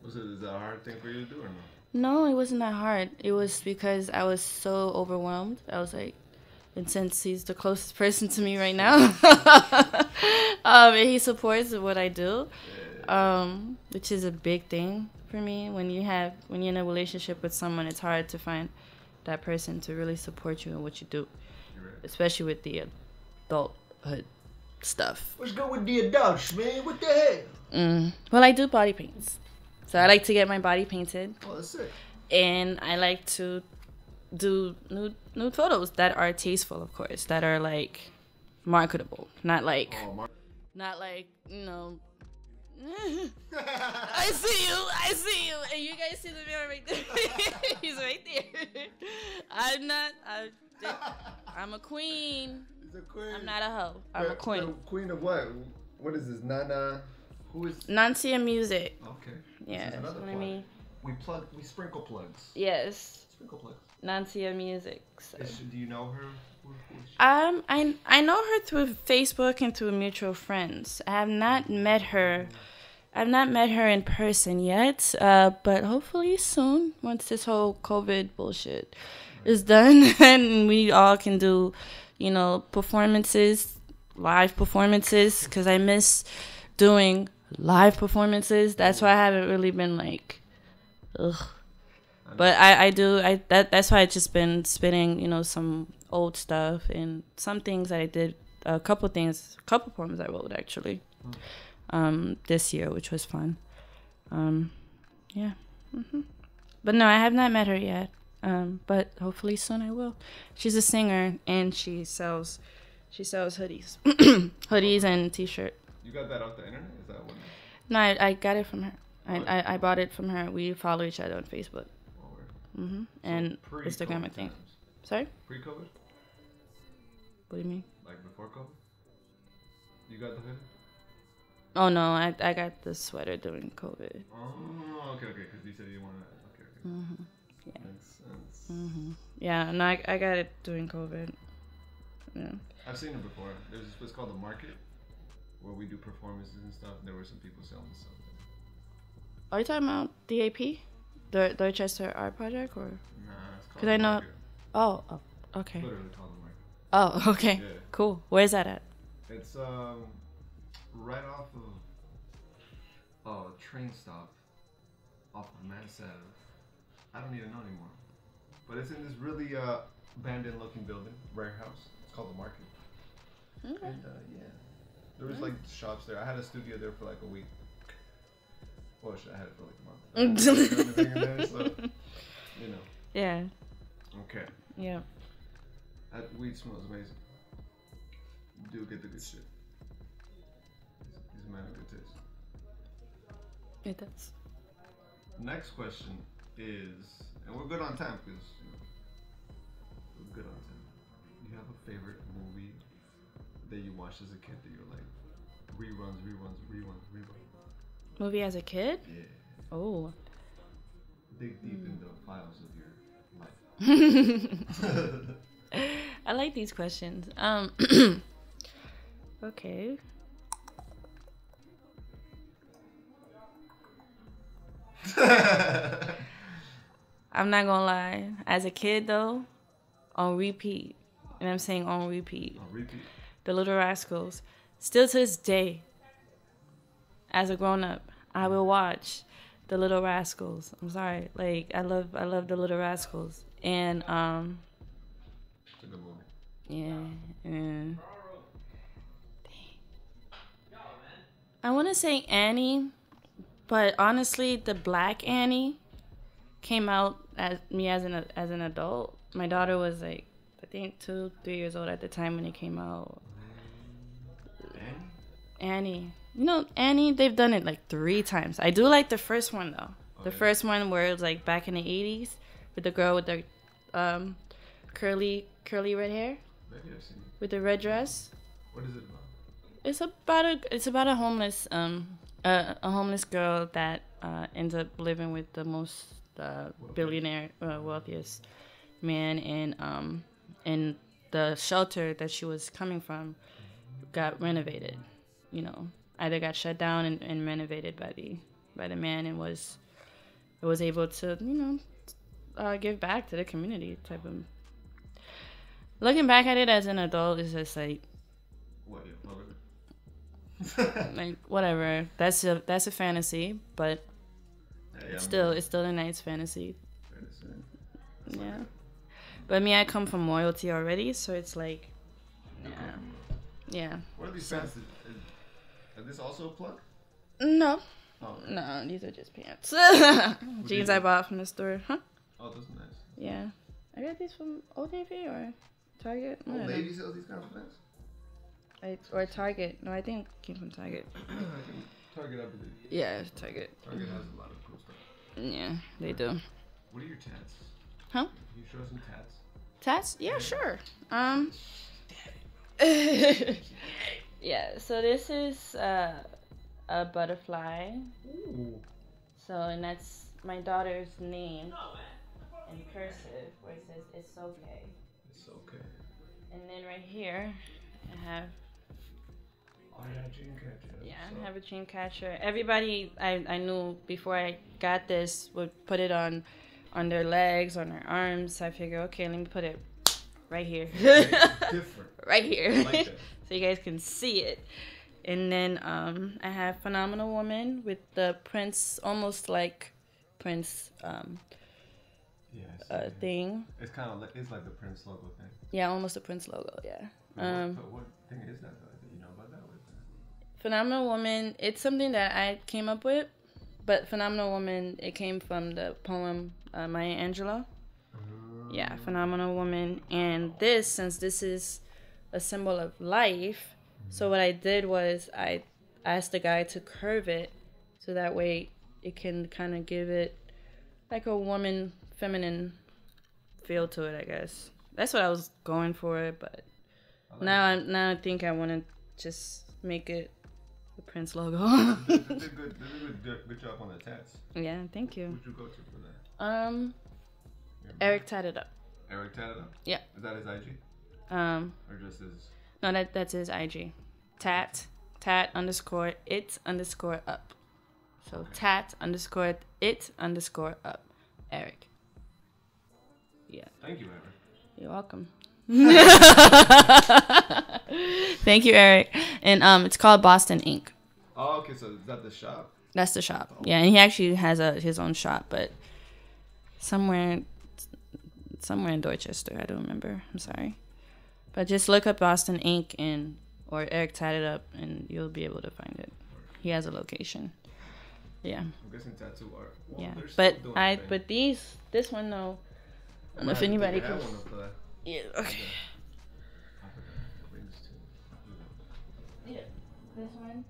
[SPEAKER 2] Is that a hard thing for you to do or no?
[SPEAKER 1] No, it wasn't that hard. It was because I was so overwhelmed. I was like, and since he's the closest person to me right now, and he supports what I do, which is a big thing for me. When you're in a relationship with someone, it's hard to find that person to really support you in what you do,
[SPEAKER 2] You're right.
[SPEAKER 1] especially with the adulthood stuff.
[SPEAKER 2] What's good with the adults, man? What the hell?
[SPEAKER 1] Well, I do body paints, so I like to get my body painted.
[SPEAKER 2] Oh, that's sick.
[SPEAKER 1] And I like to do nude photos that are tasteful, of course, that are like marketable, not like you know. I see you, and you guys see the mirror right there. He's right there. I'm a queen.
[SPEAKER 2] He's a queen.
[SPEAKER 1] I'm not a hoe. I'm a queen.
[SPEAKER 2] Queen of what? What is this? Nana? Who is?
[SPEAKER 1] Nancia music.
[SPEAKER 2] Okay.
[SPEAKER 1] Yeah,
[SPEAKER 2] This is another
[SPEAKER 1] what I
[SPEAKER 2] plug.
[SPEAKER 1] mean.
[SPEAKER 2] We sprinkle plugs.
[SPEAKER 1] Yes,
[SPEAKER 2] Sprinkle plugs.
[SPEAKER 1] Nancia music. So.
[SPEAKER 2] Do you know her? Who is she?
[SPEAKER 1] I know her through Facebook and through mutual friends. I have not met her. I've not met her in person yet, but hopefully soon, once this whole COVID bullshit is done and we all can do, you know, live performances, because I miss doing live performances. That's why I haven't really been like, ugh. But that's why I've just been spinning, you know, some old stuff and some things that I did, a couple poems I wrote actually. This year, which was fun. Yeah. But no, I have not met her yet. But hopefully soon I will. She's a singer and she sells hoodies, hoodies and t-shirt.
[SPEAKER 2] You got that off the internet? Is that what?
[SPEAKER 1] No, I got it from her. I bought it from her. We follow each other on Facebook. And Instagram, I think. Sorry?
[SPEAKER 2] Pre-COVID?
[SPEAKER 1] What do you mean?
[SPEAKER 2] Like before COVID? You got the hoodie?
[SPEAKER 1] Oh no, I got the sweater during COVID.
[SPEAKER 2] Oh, okay, because you said you wanted that. Okay.
[SPEAKER 1] Yeah.
[SPEAKER 2] Makes sense.
[SPEAKER 1] Yeah, no, I got it during COVID. Yeah.
[SPEAKER 2] I've seen it before. There's this place called The Market where we do performances and stuff. And there were some people selling stuff there.
[SPEAKER 1] Are you talking about DAP? The Dorchester Art Project? Or?
[SPEAKER 2] Nah, it's called
[SPEAKER 1] Because I know...
[SPEAKER 2] Market.
[SPEAKER 1] Oh, okay.
[SPEAKER 2] It's literally called The Market.
[SPEAKER 1] Oh, okay.
[SPEAKER 2] Yeah.
[SPEAKER 1] Cool. Where's that at?
[SPEAKER 2] It's right off of a train stop off of Mass Ave. I don't even know anymore. But it's in this really abandoned looking building, warehouse. It's called The Market.
[SPEAKER 1] Okay.
[SPEAKER 2] And yeah, there was like shops there. I had a studio there for like a week. Well, I had it for like a month. I didn't do anything in there, so, you know.
[SPEAKER 1] Yeah.
[SPEAKER 2] Okay.
[SPEAKER 1] Yeah.
[SPEAKER 2] That weed smells amazing. You do get the good shit. He's a man of good taste.
[SPEAKER 1] It does.
[SPEAKER 2] Next question is, and we're good on time because we're good on time. Do you have a favorite movie that you watched as a kid that you're like reruns?
[SPEAKER 1] Movie as a kid?
[SPEAKER 2] Yeah.
[SPEAKER 1] Oh.
[SPEAKER 2] Dig deep in the files of your life.
[SPEAKER 1] I like these questions. Okay. I'm not gonna lie. As a kid, though, on repeat, and I'm saying on repeat, The Little Rascals. Still to this day, as a grown-up, I will watch The Little Rascals. I'm sorry, like I love The Little Rascals, and
[SPEAKER 2] It's a good movie.
[SPEAKER 1] yeah. I want to say Annie, but honestly, the Black Annie came out as an adult. My daughter was like, I think 2-3 years old at the time when it came out. Annie. You know, Annie, they've done it like 3 times. I do like the first one, though. The first one where it was like back in the 80s with the girl with the curly red hair.
[SPEAKER 2] Maybe I've seen it.
[SPEAKER 1] With the red dress.
[SPEAKER 2] What is it about?
[SPEAKER 1] It's about a homeless a homeless girl that ends up living with the most billionaire, wealthiest man, and the shelter that she was coming from got renovated. You know, either got shut down and renovated by the man, and was able to give back to the community type of. Looking back at it as an adult is just like.
[SPEAKER 2] What?
[SPEAKER 1] Like whatever. That's a fantasy, but it's still a nice fantasy. Yeah. But me, I come from royalty already, so it's like, yeah.
[SPEAKER 2] What are these pants? Is this also a plug?
[SPEAKER 1] No.
[SPEAKER 2] Oh.
[SPEAKER 1] No, these are just pants. Jeans I bought from the store. Huh?
[SPEAKER 2] Oh, those are nice.
[SPEAKER 1] Yeah. I got these from Old Navy or Target.
[SPEAKER 2] Old Navy sells these kinds of pants?
[SPEAKER 1] Or Target. No, I think it came from Target.
[SPEAKER 2] Target, I believe.
[SPEAKER 1] Yeah, Target.
[SPEAKER 2] Target has a lot of cool stuff.
[SPEAKER 1] Yeah, they do.
[SPEAKER 2] What are your tats?
[SPEAKER 1] Huh?
[SPEAKER 2] Can you show us some tats?
[SPEAKER 1] Tats? Yeah, sure. Yeah, so this is a butterfly.
[SPEAKER 2] Ooh.
[SPEAKER 1] So, and that's my daughter's name in cursive, where it says "It's okay."
[SPEAKER 2] It's okay.
[SPEAKER 1] And then right here, I have.
[SPEAKER 2] Oh yeah, dream catcher.
[SPEAKER 1] Yeah, I have a dream catcher. Everybody I knew before I got this would put it on their legs, on their arms. So I figure, okay, let me put it right here.
[SPEAKER 2] Different.
[SPEAKER 1] Right here.
[SPEAKER 2] I like that.
[SPEAKER 1] So you guys can see it. And then I have Phenomenal Woman with the Prince, almost like Prince thing.
[SPEAKER 2] It's kind of like, it's like the Prince logo thing.
[SPEAKER 1] Yeah, almost a Prince logo, yeah.
[SPEAKER 2] What thing is that though? You know about that?
[SPEAKER 1] Phenomenal Woman, it's something that I came up with, but Phenomenal Woman, it came from the poem Maya Angelou. Yeah, Phenomenal Woman. And this, since this is a symbol of life, so what I did was I asked the guy to curve it so that way it can kind of give it like a woman, feminine feel to it, I guess. That's what I was going for, but now I think I want to just make it the Prince logo.
[SPEAKER 2] They did a good job on the tats.
[SPEAKER 1] Yeah, thank you.
[SPEAKER 2] Who'd you go to for that?
[SPEAKER 1] Eric Tatted Up.
[SPEAKER 2] Eric Tatted Up?
[SPEAKER 1] Yeah.
[SPEAKER 2] Is that his IG?
[SPEAKER 1] Or
[SPEAKER 2] just his?
[SPEAKER 1] No, that's his IG. tat _ up. So okay. tat_it_up. Eric. Yeah.
[SPEAKER 2] Thank you, Eric.
[SPEAKER 1] You're welcome. Thank you, Eric. And it's called Boston Ink.
[SPEAKER 2] Oh, okay. So is that the shop?
[SPEAKER 1] That's the shop. Oh. Yeah, and he actually has his own shop, but somewhere in Dorchester. I don't remember. I'm sorry. But just look up Boston Ink or Eric Tatted Up, and you'll be able to find it. He has a location. Yeah.
[SPEAKER 2] I'm guessing tattoo art. Well,
[SPEAKER 1] yeah, but this one though. I don't know if anybody can. Yeah. Okay. Yeah. This one.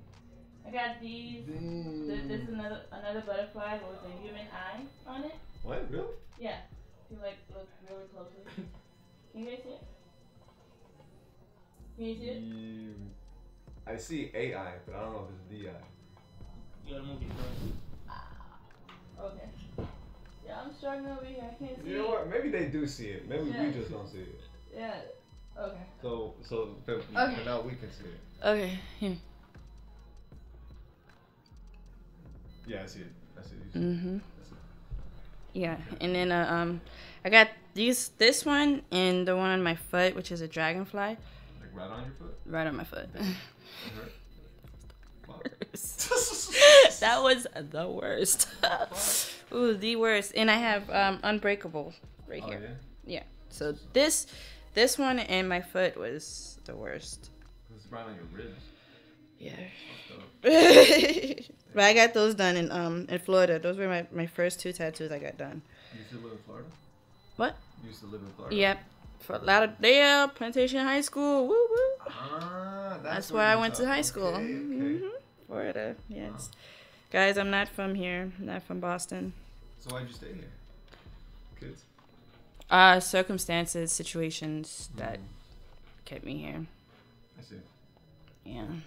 [SPEAKER 1] I got these. This is another butterfly with a human eye on it.
[SPEAKER 2] What? Really?
[SPEAKER 1] Yeah. If you look really closely. Can you guys see it? Can you see it?
[SPEAKER 2] I see AI, but I don't know if it's the eye.
[SPEAKER 4] You gotta move your
[SPEAKER 1] Okay. Yeah, I'm struggling over here. I can't see it.
[SPEAKER 2] You know what? Maybe they do see it. Maybe we just don't see it.
[SPEAKER 1] Yeah. Okay.
[SPEAKER 2] So now we can see it.
[SPEAKER 1] Okay. Here.
[SPEAKER 2] Yeah, I see it.
[SPEAKER 1] Mhm. Yeah, and then I got this one and the one on my foot, which is a dragonfly.
[SPEAKER 2] Like right on your foot?
[SPEAKER 1] Right on my foot.
[SPEAKER 2] Wow.
[SPEAKER 1] That was the worst. Ooh, the worst. And I have Unbreakable right here. Yeah. So this one and my foot was the worst.
[SPEAKER 2] It's right on your ribs.
[SPEAKER 1] Yeah. But I got those done in Florida. Those were my first 2 tattoos I got done.
[SPEAKER 2] You used to live in Florida?
[SPEAKER 1] What?
[SPEAKER 2] You used to live in Florida?
[SPEAKER 1] Yep. For Lauderdale, Plantation High School. Woo woo. That's where I went to high school.
[SPEAKER 2] Okay.
[SPEAKER 1] Mm-hmm. Florida, yes. Wow. Guys, I'm not from here. I'm not from Boston.
[SPEAKER 2] So why'd you stay here? Kids?
[SPEAKER 1] Circumstances, situations that kept me here.
[SPEAKER 2] I see.
[SPEAKER 1] Yeah.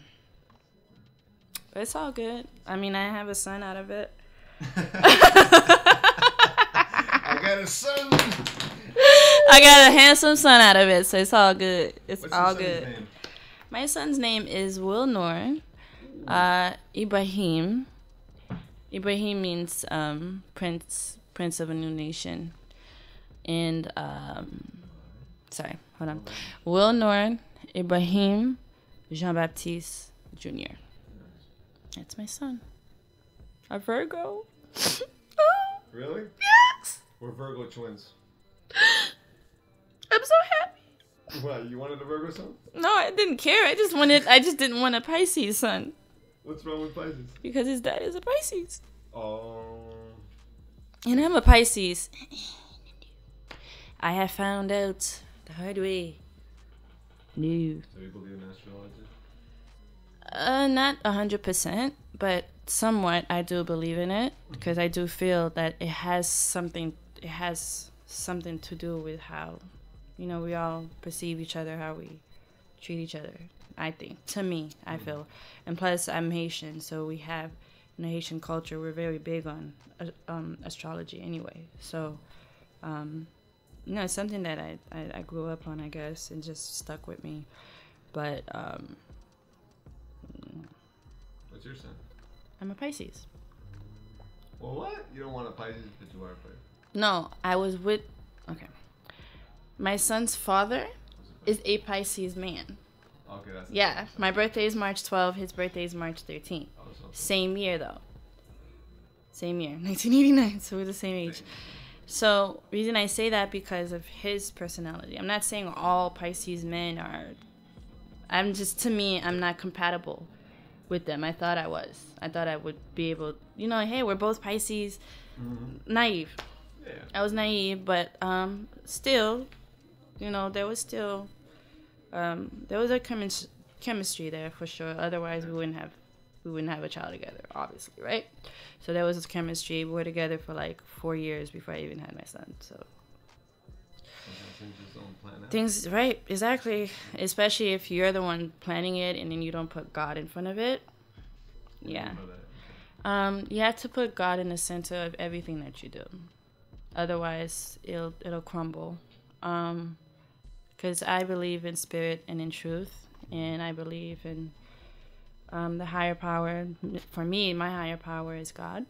[SPEAKER 1] But it's all good. I mean, I have a son out of it.
[SPEAKER 2] I got a son.
[SPEAKER 1] I got a handsome son out of it, so it's all good. It's
[SPEAKER 2] What's
[SPEAKER 1] all
[SPEAKER 2] your son's
[SPEAKER 1] good.
[SPEAKER 2] name?
[SPEAKER 1] My son's name is Will Noor. Ibrahim. Ibrahim means prince of a new nation. And sorry, hold on. Will Noor Ibrahim Jean Baptiste Jr. That's my son. A Virgo.
[SPEAKER 2] Really?
[SPEAKER 1] Yes.
[SPEAKER 2] We're Virgo twins.
[SPEAKER 1] I'm so happy.
[SPEAKER 2] What? You wanted a Virgo son?
[SPEAKER 1] No, I didn't care. I just didn't want a Pisces son.
[SPEAKER 2] What's wrong with Pisces?
[SPEAKER 1] Because his dad is a Pisces.
[SPEAKER 2] Oh.
[SPEAKER 1] And I'm a Pisces. I have found out the hard way. No.
[SPEAKER 2] So you believe in astrology?
[SPEAKER 1] Not 100%, but somewhat I do believe in it because I do feel that it has something to do with how, we all perceive each other, how we treat each other. I think, to me, I feel. And plus, I'm Haitian, so we have, in the Haitian culture, we're very big on astrology anyway. So, it's something that I grew up on, I guess, and just stuck with me. But,
[SPEAKER 2] What's your sign?
[SPEAKER 1] I'm a Pisces.
[SPEAKER 2] Well, what? You don't want a Pisces, but you are a Pisces.
[SPEAKER 1] No, okay. My son's father is a Pisces man.
[SPEAKER 2] Okay, that's
[SPEAKER 1] Yeah, my birthday is March 12th. His birthday is March 13th. Same year, though. Same year, 1989. So we're the same age. So, reason I say that because of his personality. I'm not saying all Pisces men are. To me, I'm not compatible with them. I thought I was. I thought I would be able, hey, we're both Pisces. Mm-hmm. Naive.
[SPEAKER 2] Yeah.
[SPEAKER 1] I was naive, but still, there was still, there was a chemistry there for sure. Otherwise, we wouldn't have a child together, obviously, right? So there was this chemistry. We were together for like 4 years before I even had my son. So things, right? Exactly. Especially if you're the one planning it and then you don't put God in front of it. Yeah. You have to put God in the center of everything that you do. Otherwise, it'll crumble. Because I believe in spirit and in truth, and I believe in the higher power. For me, my higher power is God,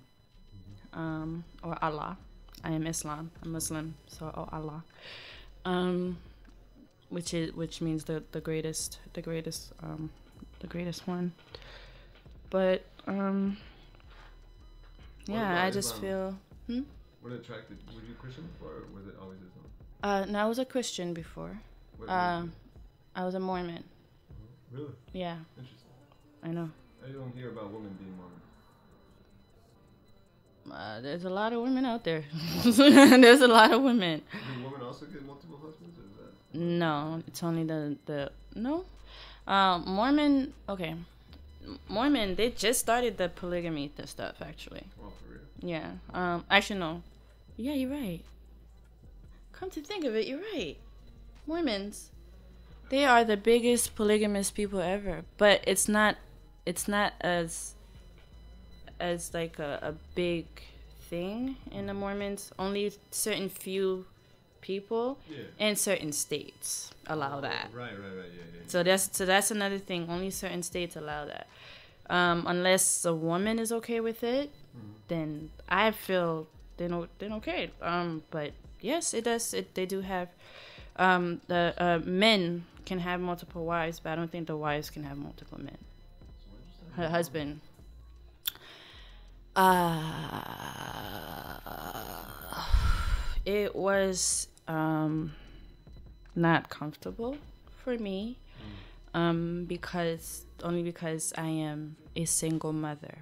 [SPEAKER 1] or Allah. I am Islam. I'm Muslim, so Allah, which means the greatest one. But yeah, I just feel.
[SPEAKER 2] What attracted? Were you Christian before, or was it always Islam?
[SPEAKER 1] No, I was a Christian before. I was a Mormon.
[SPEAKER 2] Really?
[SPEAKER 1] Yeah.
[SPEAKER 2] Interesting.
[SPEAKER 1] I know.
[SPEAKER 2] I don't hear about women being Mormons.
[SPEAKER 1] There's a lot of women out there. There's a lot of women.
[SPEAKER 2] Do women also get multiple husbands, or is that?
[SPEAKER 1] No, it's only the no. Mormon. Okay. Mormon. They just started the polygamy stuff actually.
[SPEAKER 2] Oh, for real?
[SPEAKER 1] Yeah. Actually, no. Yeah, you're right. Come to think of it, you're right. Mormons, they are the biggest polygamous people ever. But it's not as like a big thing in the Mormons. Only certain few people in certain states allow that.
[SPEAKER 2] Right, yeah.
[SPEAKER 1] So that's another thing. Only certain states allow that. Unless a woman is okay with it, then I feel then okay. But yes, it does. They do have the men can have multiple wives, but I don't think the wives can have multiple men. Her husband. It was not comfortable for me, because I am a single mother.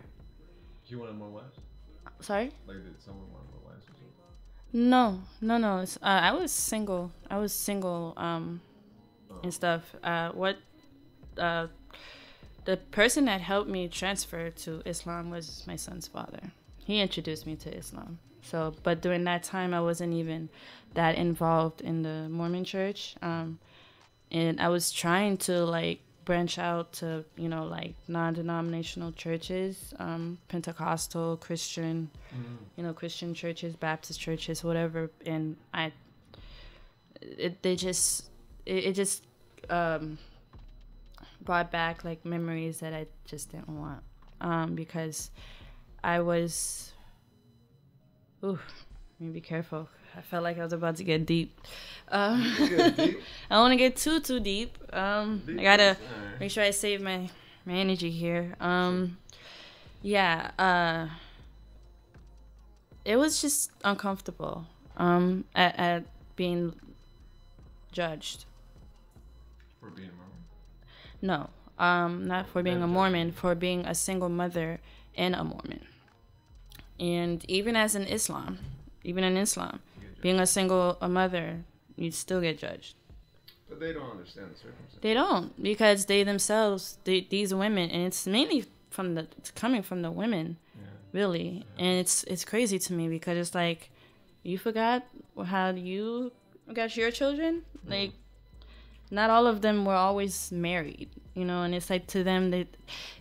[SPEAKER 2] You wanted more wives?
[SPEAKER 1] Sorry?
[SPEAKER 2] Like, did someone want more wives or something?
[SPEAKER 1] No. I was single. And stuff. The person that helped me transfer to Islam was my son's father. He introduced me to Islam. So, but during that time, I wasn't even that involved in the Mormon church. And I was trying to branch out to, you know, like non-denominational churches, Pentecostal, Christian, you know, Christian churches, Baptist churches, whatever. And it just brought back like memories that I just didn't want, because I was, let me be careful. I felt like I was about to get deep. I don't want to get too deep. I gotta make sure I save my energy here. It was just uncomfortable at being judged.
[SPEAKER 2] For being a Mormon?
[SPEAKER 1] No, not for being a Mormon, for being a single mother and a Mormon. And even in Islam, being a single mother, you still get judged.
[SPEAKER 2] But they don't understand the circumstances.
[SPEAKER 1] They don't, because they themselves, these women, and it's mainly it's coming from the women, really. And it's crazy to me, because it's like, you forgot how you got your children? Like, not all of them were always married, you know, and it's like, to them,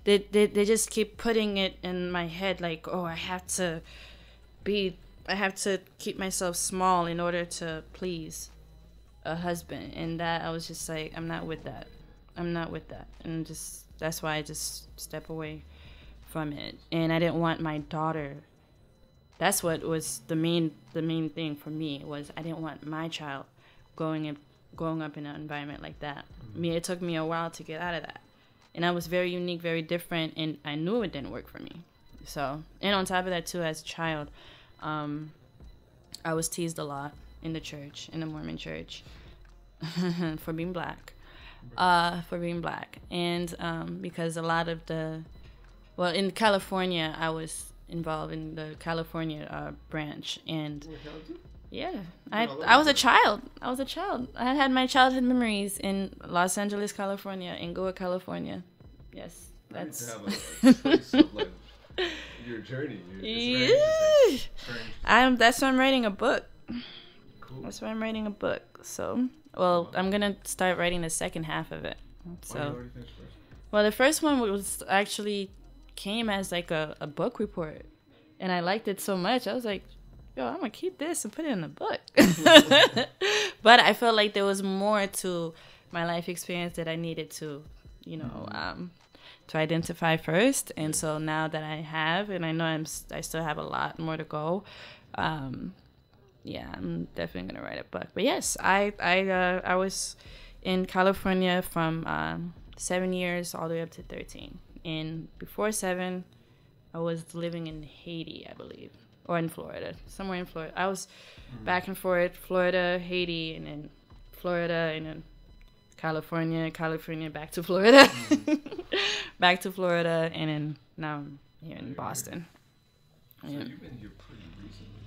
[SPEAKER 1] they just keep putting it in my head, like, oh, I have to keep myself small in order to please a husband. And that, I was just like, I'm not with that. And that's why I just step away from it. And I didn't want my daughter, that's what was the main thing for me, was I didn't want my child growing up in an environment like that. It took me a while to get out of that. And I was very unique, very different, and I knew it didn't work for me. So, and on top of that too, as a child, I was teased a lot in the church, in the Mormon church, for being black. And because a lot of in California, I was involved in the California branch, and I was a child. I had my childhood memories in Los Angeles, California, in Goa, California. Yes, that's.
[SPEAKER 2] Your journey.
[SPEAKER 1] That's why I'm writing a book.
[SPEAKER 2] Cool.
[SPEAKER 1] That's why I'm writing a book. So, I'm gonna start writing the second half of it. So,
[SPEAKER 2] you already finished first?
[SPEAKER 1] Well, the first one was actually came as like a book report, and I liked it so much. I was like, yo, I'm gonna keep this and put it in a book. But I felt like there was more to my life experience that I needed to, you know, to identify first. And so now that I have, and I know I still have a lot more to go, I'm definitely gonna write a book. But yes, I was in California from 7 years all the way up to 13. And before 7, I was living in Haiti, I believe, or in Florida, somewhere in Florida. I was back and forth, Florida, Haiti, and then Florida, and then California, back to Florida, back to Florida, and then now I'm here in Boston.
[SPEAKER 2] So you've been here pretty recently.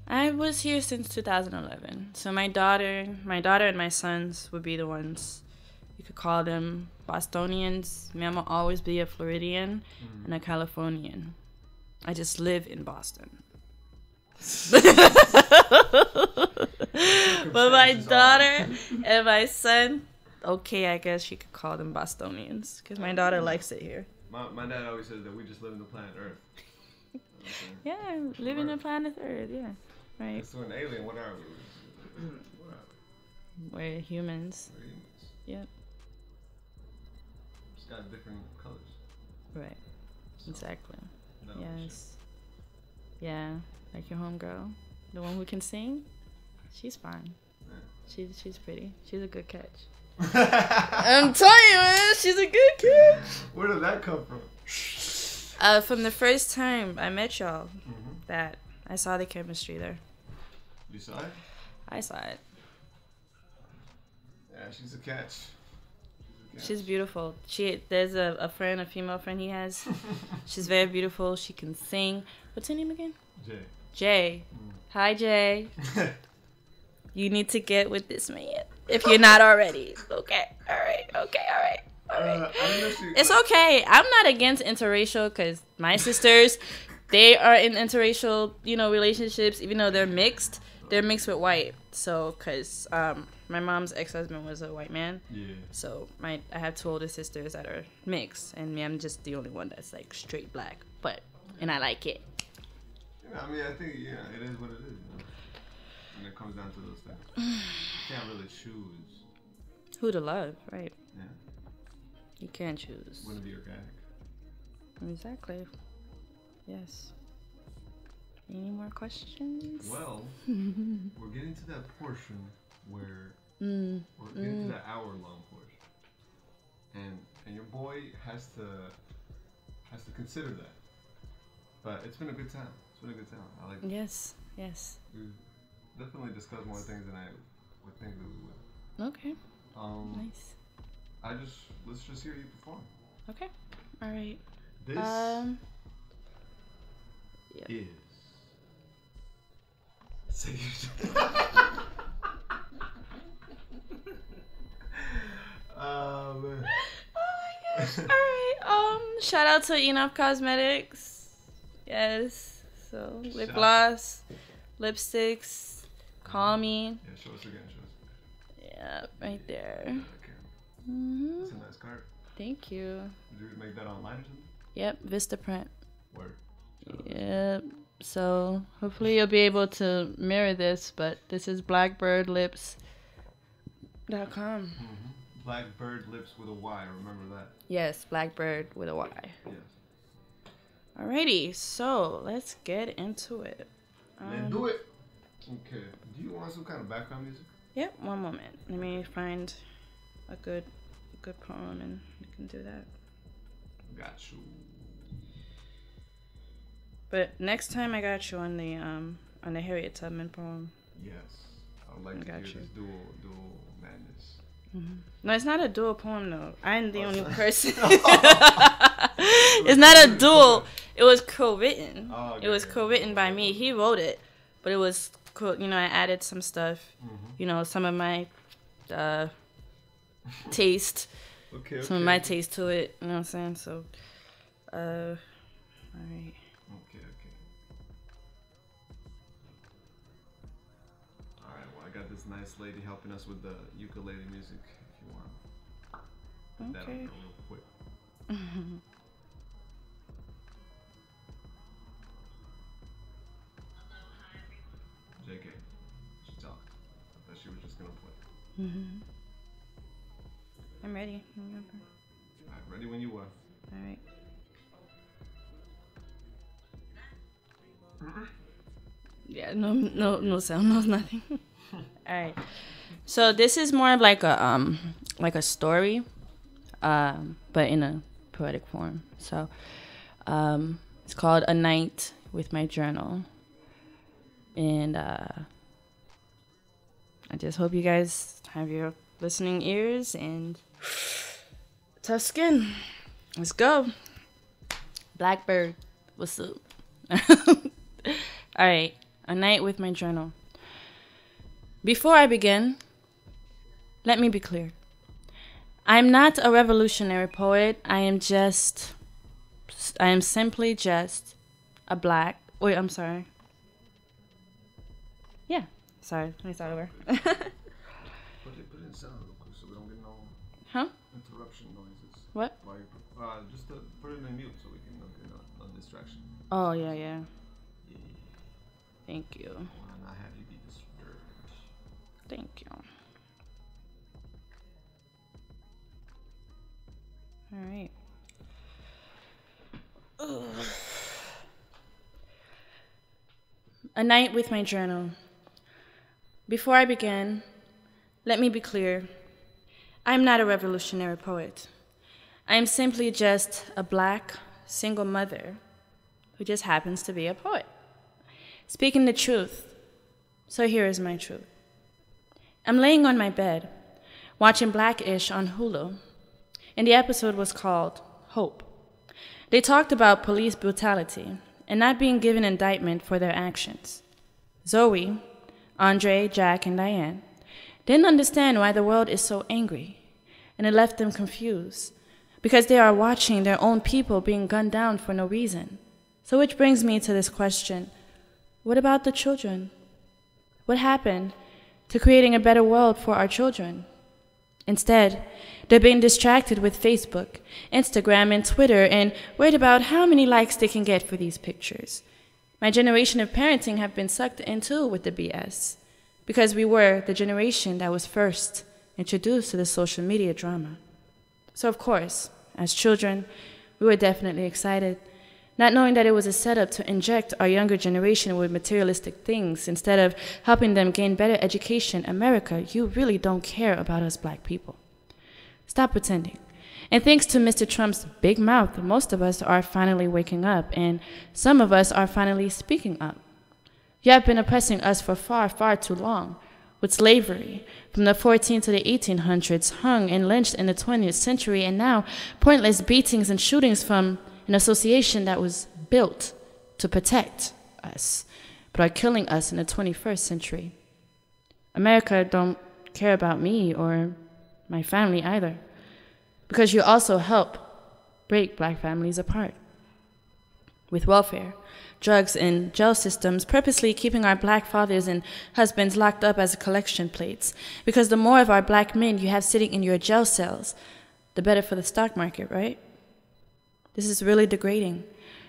[SPEAKER 1] I was here since 2011. So my daughter and my sons would be the ones, you could call them Bostonians. Me, I'm gonna always be a Floridian and a Californian. I just live in Boston. But my daughter and my son, okay, I guess you could call them Bostonians, because my daughter likes it here.
[SPEAKER 2] My dad always says that we just live in the planet Earth.
[SPEAKER 1] Yeah, live in the planet Earth, yeah. Right.
[SPEAKER 2] So an alien, what are we?
[SPEAKER 1] We're humans.
[SPEAKER 2] We're humans.
[SPEAKER 1] Yep.
[SPEAKER 2] Just got different colors.
[SPEAKER 1] Right.
[SPEAKER 2] So,
[SPEAKER 1] Exactly.
[SPEAKER 2] no,
[SPEAKER 1] Yes. Yeah, like your homegirl, the one who can sing. She's fine.
[SPEAKER 2] Yeah.
[SPEAKER 1] She's pretty. She's a good catch.
[SPEAKER 2] Shit.
[SPEAKER 1] I'm telling you, man, she's a good catch.
[SPEAKER 2] Where did that come from?
[SPEAKER 1] From the first time I met y'all, that I saw the chemistry there.
[SPEAKER 2] You saw it?
[SPEAKER 1] I saw it.
[SPEAKER 2] Yeah, she's a catch.
[SPEAKER 1] She's beautiful. There's a female friend he has. She's very beautiful. She can sing. What's her name again? Jay. Hi, Jay. You need to get with this man if you're not already. Okay. All right. It's okay. I'm not against interracial, because my sisters, they are in interracial, relationships, even though they're mixed. They're mixed with white. So, because my mom's ex-husband was a white man.
[SPEAKER 2] Yeah.
[SPEAKER 1] So, I have 2 older sisters that are mixed. And me, I'm just the only one that's, like, straight black. And I like it.
[SPEAKER 2] Yeah, I mean, I think, yeah, it is what it is. You know? When it comes down to those things. You can't really choose.
[SPEAKER 1] Who to love, right?
[SPEAKER 2] Yeah.
[SPEAKER 1] You can't choose.
[SPEAKER 2] Wouldn't be organic.
[SPEAKER 1] Exactly. Yes. Any more questions?
[SPEAKER 2] Well, we're getting to that portion where we're getting to that hour-long portion, and your boy has to consider that. But it's been a good time. It's been a good time. I like it.
[SPEAKER 1] Yes. Yes.
[SPEAKER 2] We've definitely discussed more things than I would think that we would.
[SPEAKER 1] Okay.
[SPEAKER 2] Nice. Let's just hear you perform.
[SPEAKER 1] Okay. All right.
[SPEAKER 2] This is. Say oh man.
[SPEAKER 1] Oh my gosh. All right. Shout out to Enough Cosmetics. Yes. So lip gloss, lipsticks, Call Me.
[SPEAKER 2] Yeah, show us again.
[SPEAKER 1] Yeah, right there.
[SPEAKER 2] Okay.
[SPEAKER 1] Mm-hmm.
[SPEAKER 2] That's a nice card.
[SPEAKER 1] Thank you.
[SPEAKER 2] Did you make that online or something?
[SPEAKER 1] Yep, Vistaprint.
[SPEAKER 2] Word.
[SPEAKER 1] Yep. So hopefully you'll be able to mirror this, but this is blackbirdlips.com.
[SPEAKER 2] Mm-hmm. Blackbird Lips with a Y. Remember that.
[SPEAKER 1] Yes, Blackbird with a Y.
[SPEAKER 2] Yes.
[SPEAKER 1] Alrighty, so let's get into it.
[SPEAKER 2] Let's do it. Okay. Do you want some kind of background music?
[SPEAKER 1] Yep. One moment. Let me find a good poem, and we can do that.
[SPEAKER 2] Got you.
[SPEAKER 1] But next time I got you on the Harriet Tubman poem.
[SPEAKER 2] Yes. I would like to hear this dual madness.
[SPEAKER 1] Mm-hmm. No, it's not a dual poem though. I'm the only person. It's not a dual. It was co-written.
[SPEAKER 2] Oh, okay.
[SPEAKER 1] It was co-written by me. He wrote it, but it was I added some stuff.
[SPEAKER 2] Mm-hmm.
[SPEAKER 1] Some of my taste.
[SPEAKER 2] Okay.
[SPEAKER 1] Some of my taste to it. You know what I'm saying? So, all right.
[SPEAKER 2] Okay. All right. Well, I got this nice lady helping us with the ukulele music. If you want. Put that on there real quick. JK. She talked. I thought she was just gonna play.
[SPEAKER 1] I'm ready.
[SPEAKER 2] All right. Ready when you are.
[SPEAKER 1] All right. Yeah, no sound, no nothing. All right. So this is more of like a story, but in a poetic form. So it's called A Night with My Journal. And I just hope you guys have your listening ears and tough skin. Let's go. Blackbird, what's up? All right, A Night with My Journal. Before I begin, let me be clear. I am not a revolutionary poet. I am simply just a black. Wait, I'm sorry. Yeah, sorry. Let me start over.
[SPEAKER 2] Put it in sound real quick so we don't get no interruption noises.
[SPEAKER 1] What?
[SPEAKER 2] Just put it in mute so we can get no distraction.
[SPEAKER 1] Oh, yeah. Thank you.
[SPEAKER 2] I want to not have you be disturbed.
[SPEAKER 1] Thank you. All right. Ugh. A Night with My Journal. Before I begin, let me be clear. I am not a revolutionary poet. I am simply just a black, single mother who just happens to be a poet. Speaking the truth. So here is my truth. I'm laying on my bed, watching Blackish on Hulu, and the episode was called Hope. They talked about police brutality and not being given indictment for their actions. Zoe, Andre, Jack, and Diane didn't understand why the world is so angry, and it left them confused because they are watching their own people being gunned down for no reason. So which brings me to this question. What about the children? What happened to creating a better world for our children? Instead, they're being distracted with Facebook, Instagram, and Twitter, and worried about how many likes they can get for these pictures. My generation of parenting have been sucked into with the BS, because we were the generation that was first introduced to the social media drama. So of course, as children, we were definitely excited, not knowing that it was a setup to inject our younger generation with materialistic things instead of helping them gain better education. America, you really don't care about us black people. Stop pretending. And thanks to Mr. Trump's big mouth, most of us are finally waking up, and some of us are finally speaking up. You have been oppressing us for far, far too long, with slavery from the 14th to the 1800s, hung and lynched in the 20th century, and now pointless beatings and shootings from an association that was built to protect us, but are killing us in the 21st century. America don't care about me or my family either, because you also help break black families apart with welfare, drugs, and jail systems, purposely keeping our black fathers and husbands locked up as collection plates, because the more of our black men you have sitting in your jail cells, the better for the stock market, right? This is really degrading.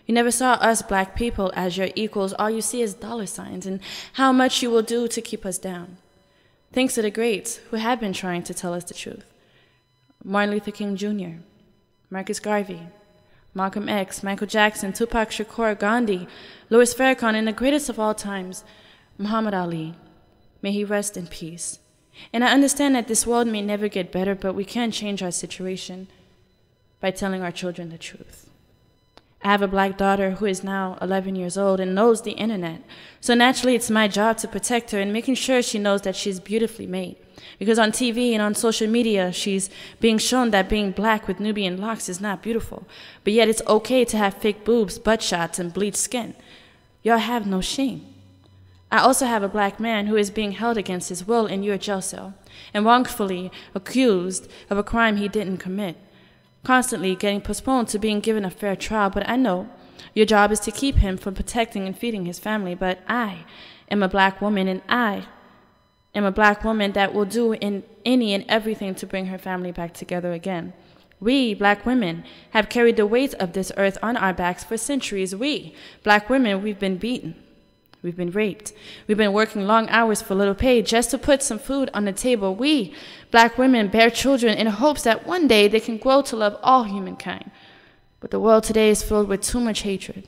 [SPEAKER 1] You never saw us black people as your equals. All you see is dollar signs and how much you will do to keep us down. Thanks to the greats who have been trying to tell us the truth. Martin Luther King Jr., Marcus Garvey, Malcolm X, Michael Jackson, Tupac Shakur, Gandhi, Louis Farrakhan, and the greatest of all times, Muhammad Ali. May he rest in peace. And I understand that this world may never get better, but we can change our situation by telling our children the truth. I have a black daughter who is now 11 years old and knows the internet. So naturally, it's my job to protect her and making sure she knows that she's beautifully made. Because on TV and on social media, she's being shown that being black with Nubian locks is not beautiful. But yet it's okay to have fake boobs, butt shots, and bleached skin. Y'all have no shame. I also have a black man who is being held against his will in your jail cell and wrongfully accused of a crime he didn't commit, constantly getting postponed to being given a fair trial. But I know your job is to keep him from protecting and feeding his family. But I am a black woman, and I am a black woman that will do in any and everything to bring her family back together again. We, black women, have carried the weight of this earth on our backs for centuries. We, black women, we've been beaten. We've been raped. We've been working long hours for little pay just to put some food on the table. We, black women, bear children in hopes that one day they can grow to love all humankind. But the world today is filled with too much hatred.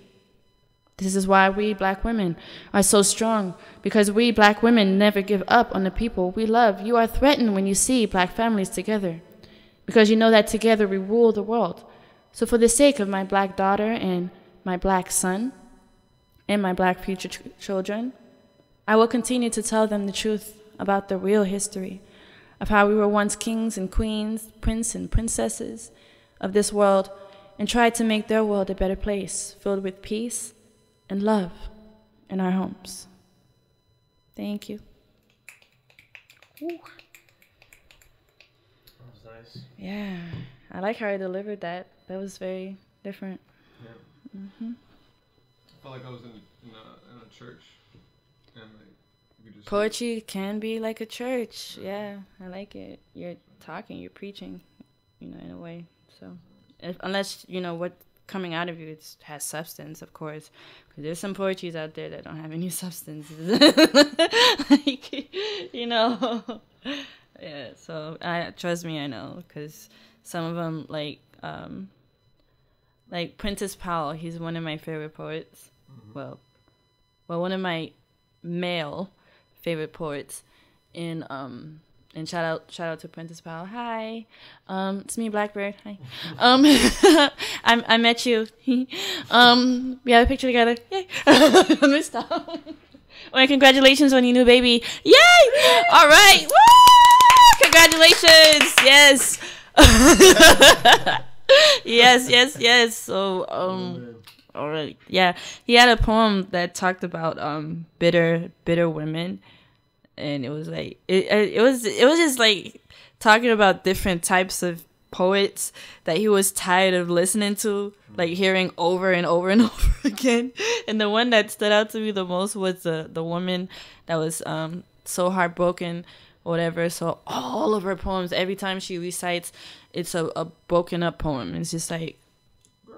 [SPEAKER 1] This is why we, black women, are so strong, because we, black women, never give up on the people we love. You are threatened when you see black families together, because you know that together we rule the world. So for the sake of my black daughter and my black son, and my black future children, I will continue to tell them the truth about the real history of how we were once kings and queens, princes and princesses of this world, and tried to make their world a better place, filled with peace and love in our homes. Thank you. Ooh.
[SPEAKER 4] That was nice.
[SPEAKER 1] Yeah, I like how I delivered that. That was very different.
[SPEAKER 2] Yeah.
[SPEAKER 1] Mm-hmm.
[SPEAKER 2] I felt like I was in a church, and like you just
[SPEAKER 1] Poetry can be like a church. Yeah, I like it. You're talking, you're preaching, in a way. So, unless what coming out of you has substance, of course, because there's some poetries out there that don't have any substance. Yeah. So trust me, I know, because some of them like Prentice Powell, he's one of my favorite poets. Mm-hmm. Well, one of my male favorite poets. And shout out to Prentice Powell. Hi, it's me, Blackbyrd. Hi. I met you. We have a picture together. Yay! Let me stop. Well, congratulations on your new baby. Yay! All right. Woo! Congratulations. Yes. Yes. So, all right. Yeah, he had a poem that talked about bitter women, and it was like it was just like talking about different types of poets that he was tired of listening to, like hearing over and over and over again. And the one that stood out to me the most was the woman that was so heartbroken or whatever. So all of her poems, every time she recites, it's a broken up poem. It's just like,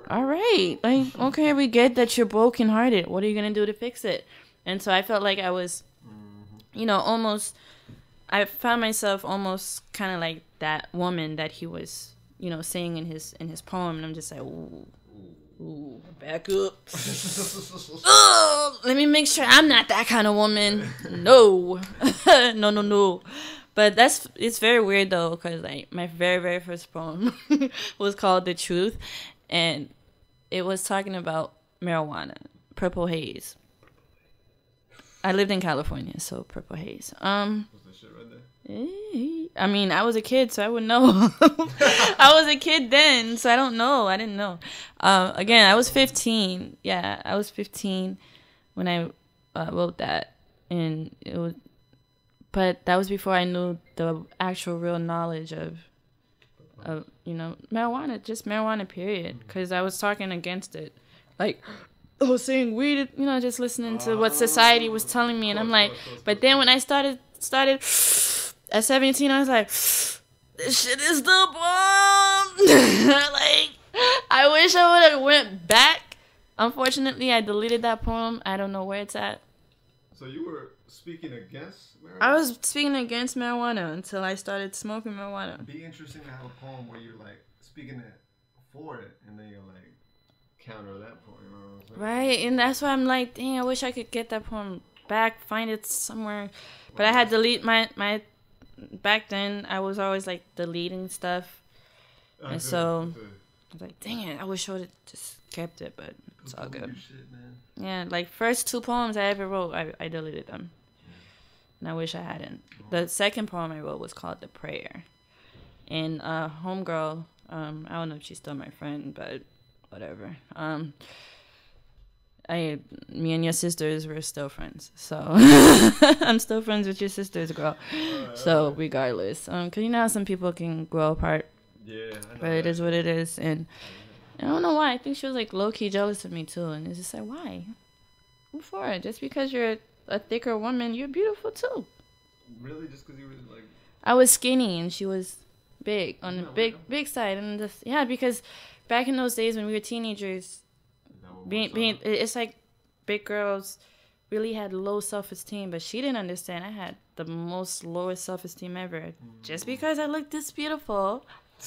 [SPEAKER 1] all right, like, okay, we get that you're brokenhearted. What are you gonna do to fix it? And so I felt like I was, you know, almost, I found myself almost kind of like that woman that he was, you know, saying in his poem, and I'm just like, ooh, back up. Oh, let me make sure I'm not that kind of woman. No, no. But it's very weird though, because like my very first poem was called "The Truth," and it was talking about marijuana, purple haze. I lived in California, so purple haze.
[SPEAKER 2] Was that shit right there?
[SPEAKER 1] I mean, I was a kid, so I wouldn't know. I was a kid then, so I don't know. I didn't know. Again, I was 15. Yeah, I was 15 when I wrote that, and it was. But that was before I knew the actual real knowledge of you know, marijuana, just marijuana, period. Because I was talking against it, like. I was saying weed, you know, just listening to what society was telling me, and I'm like, but then when I started at 17, I was like, this shit is the bomb. Like, I wish I would have went back. Unfortunately, I deleted that poem. I don't know where it's at.
[SPEAKER 2] So you were speaking against marijuana?
[SPEAKER 1] I was speaking against marijuana until I started smoking marijuana.
[SPEAKER 2] It'd be interesting to have a poem where you're like speaking it for it, and then you're like counter that poem. You know what I'm saying?
[SPEAKER 1] Right, and that's why I'm like, dang, I wish I could get that poem back, find it somewhere. But I had to delete my back then I was always like deleting stuff. And so I was like, dang it, I wish I would have just kept it, but it's all good.
[SPEAKER 2] Shit, man.
[SPEAKER 1] Yeah, like first 2 poems I ever wrote, I deleted them. And I wish I hadn't. The second poem I wrote was called The Prayer. And homegirl, I don't know if she's still my friend, but whatever. Me and your sisters were still friends, so I'm still friends with your sisters, girl. So regardless, cause you know how some people can grow apart.
[SPEAKER 2] Yeah, I know
[SPEAKER 1] but it is what it is, and I don't know why. I think she was like low key jealous of me too, and it's just like, why? What for? Just because you're a thicker woman, you're beautiful too.
[SPEAKER 2] Really, just because you were like?
[SPEAKER 1] I was skinny and she was big on the big side, and just because back in those days when we were teenagers. It's like big girls really had low self-esteem, but she didn't understand. I had the most lowest self-esteem ever. Just because I look this beautiful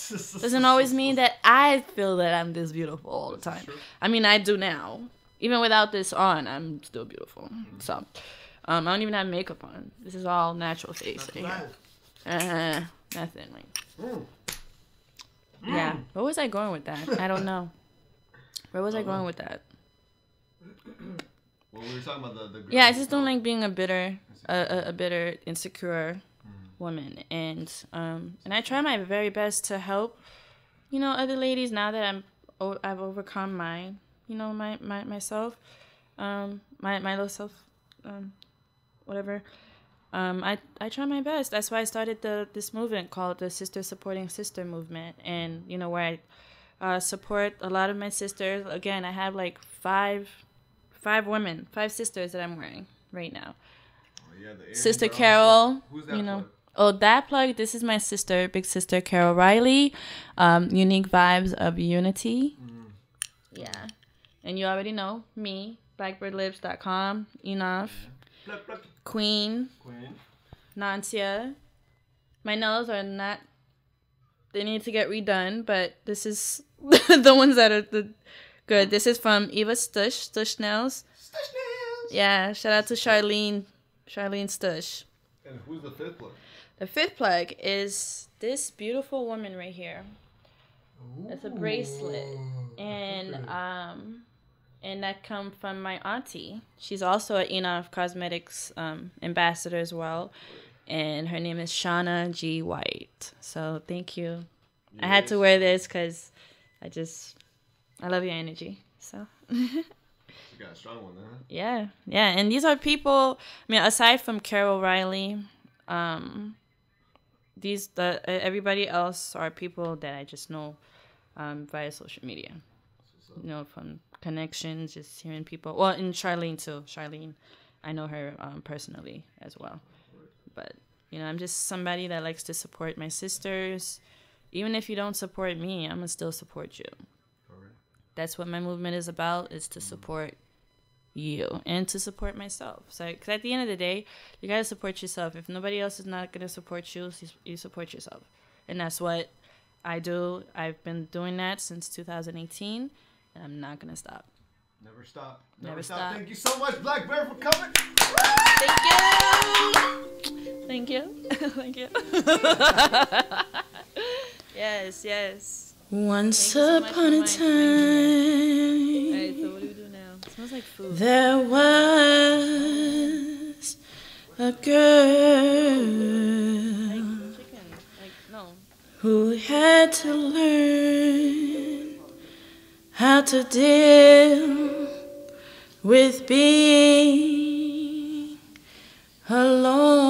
[SPEAKER 1] doesn't always mean that I feel that I'm this beautiful all the time. I mean, I do now. Even without this on, I'm still beautiful. So, I don't even have makeup on. This is all natural face. Nothing like. Yeah. Where was I going with that? I don't know. Where was I going with that?
[SPEAKER 2] Well, we were talking about the
[SPEAKER 1] I just don't like being a bitter, insecure woman, and I try my very best to help, you know, other ladies now that I've overcome my myself, my low self, whatever. I try my best. That's why I started this movement called the Sister Supporting Sister movement, and you know where I support a lot of my sisters. Again, I have like five sisters that I'm wearing right now. Oh, yeah, Sister Carol,
[SPEAKER 2] who's that
[SPEAKER 1] plug?
[SPEAKER 2] Oh,
[SPEAKER 1] that plug. This is my sister, big sister Carol Riley. Unique Vibes of Unity. Yeah, and you already know me. Blackbyrdlips.com. Enough. Queen. Nancia. My nails are not. They need to get redone, but this is the ones that are good. This is from Eva Stush Nails.
[SPEAKER 2] Stush Nails.
[SPEAKER 1] Yeah, shout out to Charlene Stush.
[SPEAKER 2] And who's the 5th plug?
[SPEAKER 1] The 5th plug is this beautiful woman right here. Ooh. It's a bracelet, and that come from my auntie. She's also an Enough Cosmetics ambassador as well. And her name is Shauna G. White. So thank you. Yes. I had to wear this because I love your energy. So.
[SPEAKER 2] You got a strong one, huh?
[SPEAKER 1] Yeah. And these are people, I mean, aside from Carol Riley, everybody else are people that I just know via social media. You know, from connections, just hearing people. Well, and Charlene too. Charlene, I know her personally as well. But you know, I'm just somebody that likes to support my sisters. Even if you don't support me, I'm gonna still support you. That's what my movement is about, is to support you and to support myself. So, because at the end of the day, you gotta support yourself. If nobody else is not gonna support you, you support yourself. And that's what I do. I've been doing that since 2018, and I'm not gonna stop.
[SPEAKER 2] Never stop.
[SPEAKER 1] Never stop.
[SPEAKER 2] Thank you so much, Blackbyrd, for coming.
[SPEAKER 1] Thank you. Thank you. Yes. Once upon a time. Alright, so what do we do now? It smells like food. There was a girl who had to learn how to deal with being alone.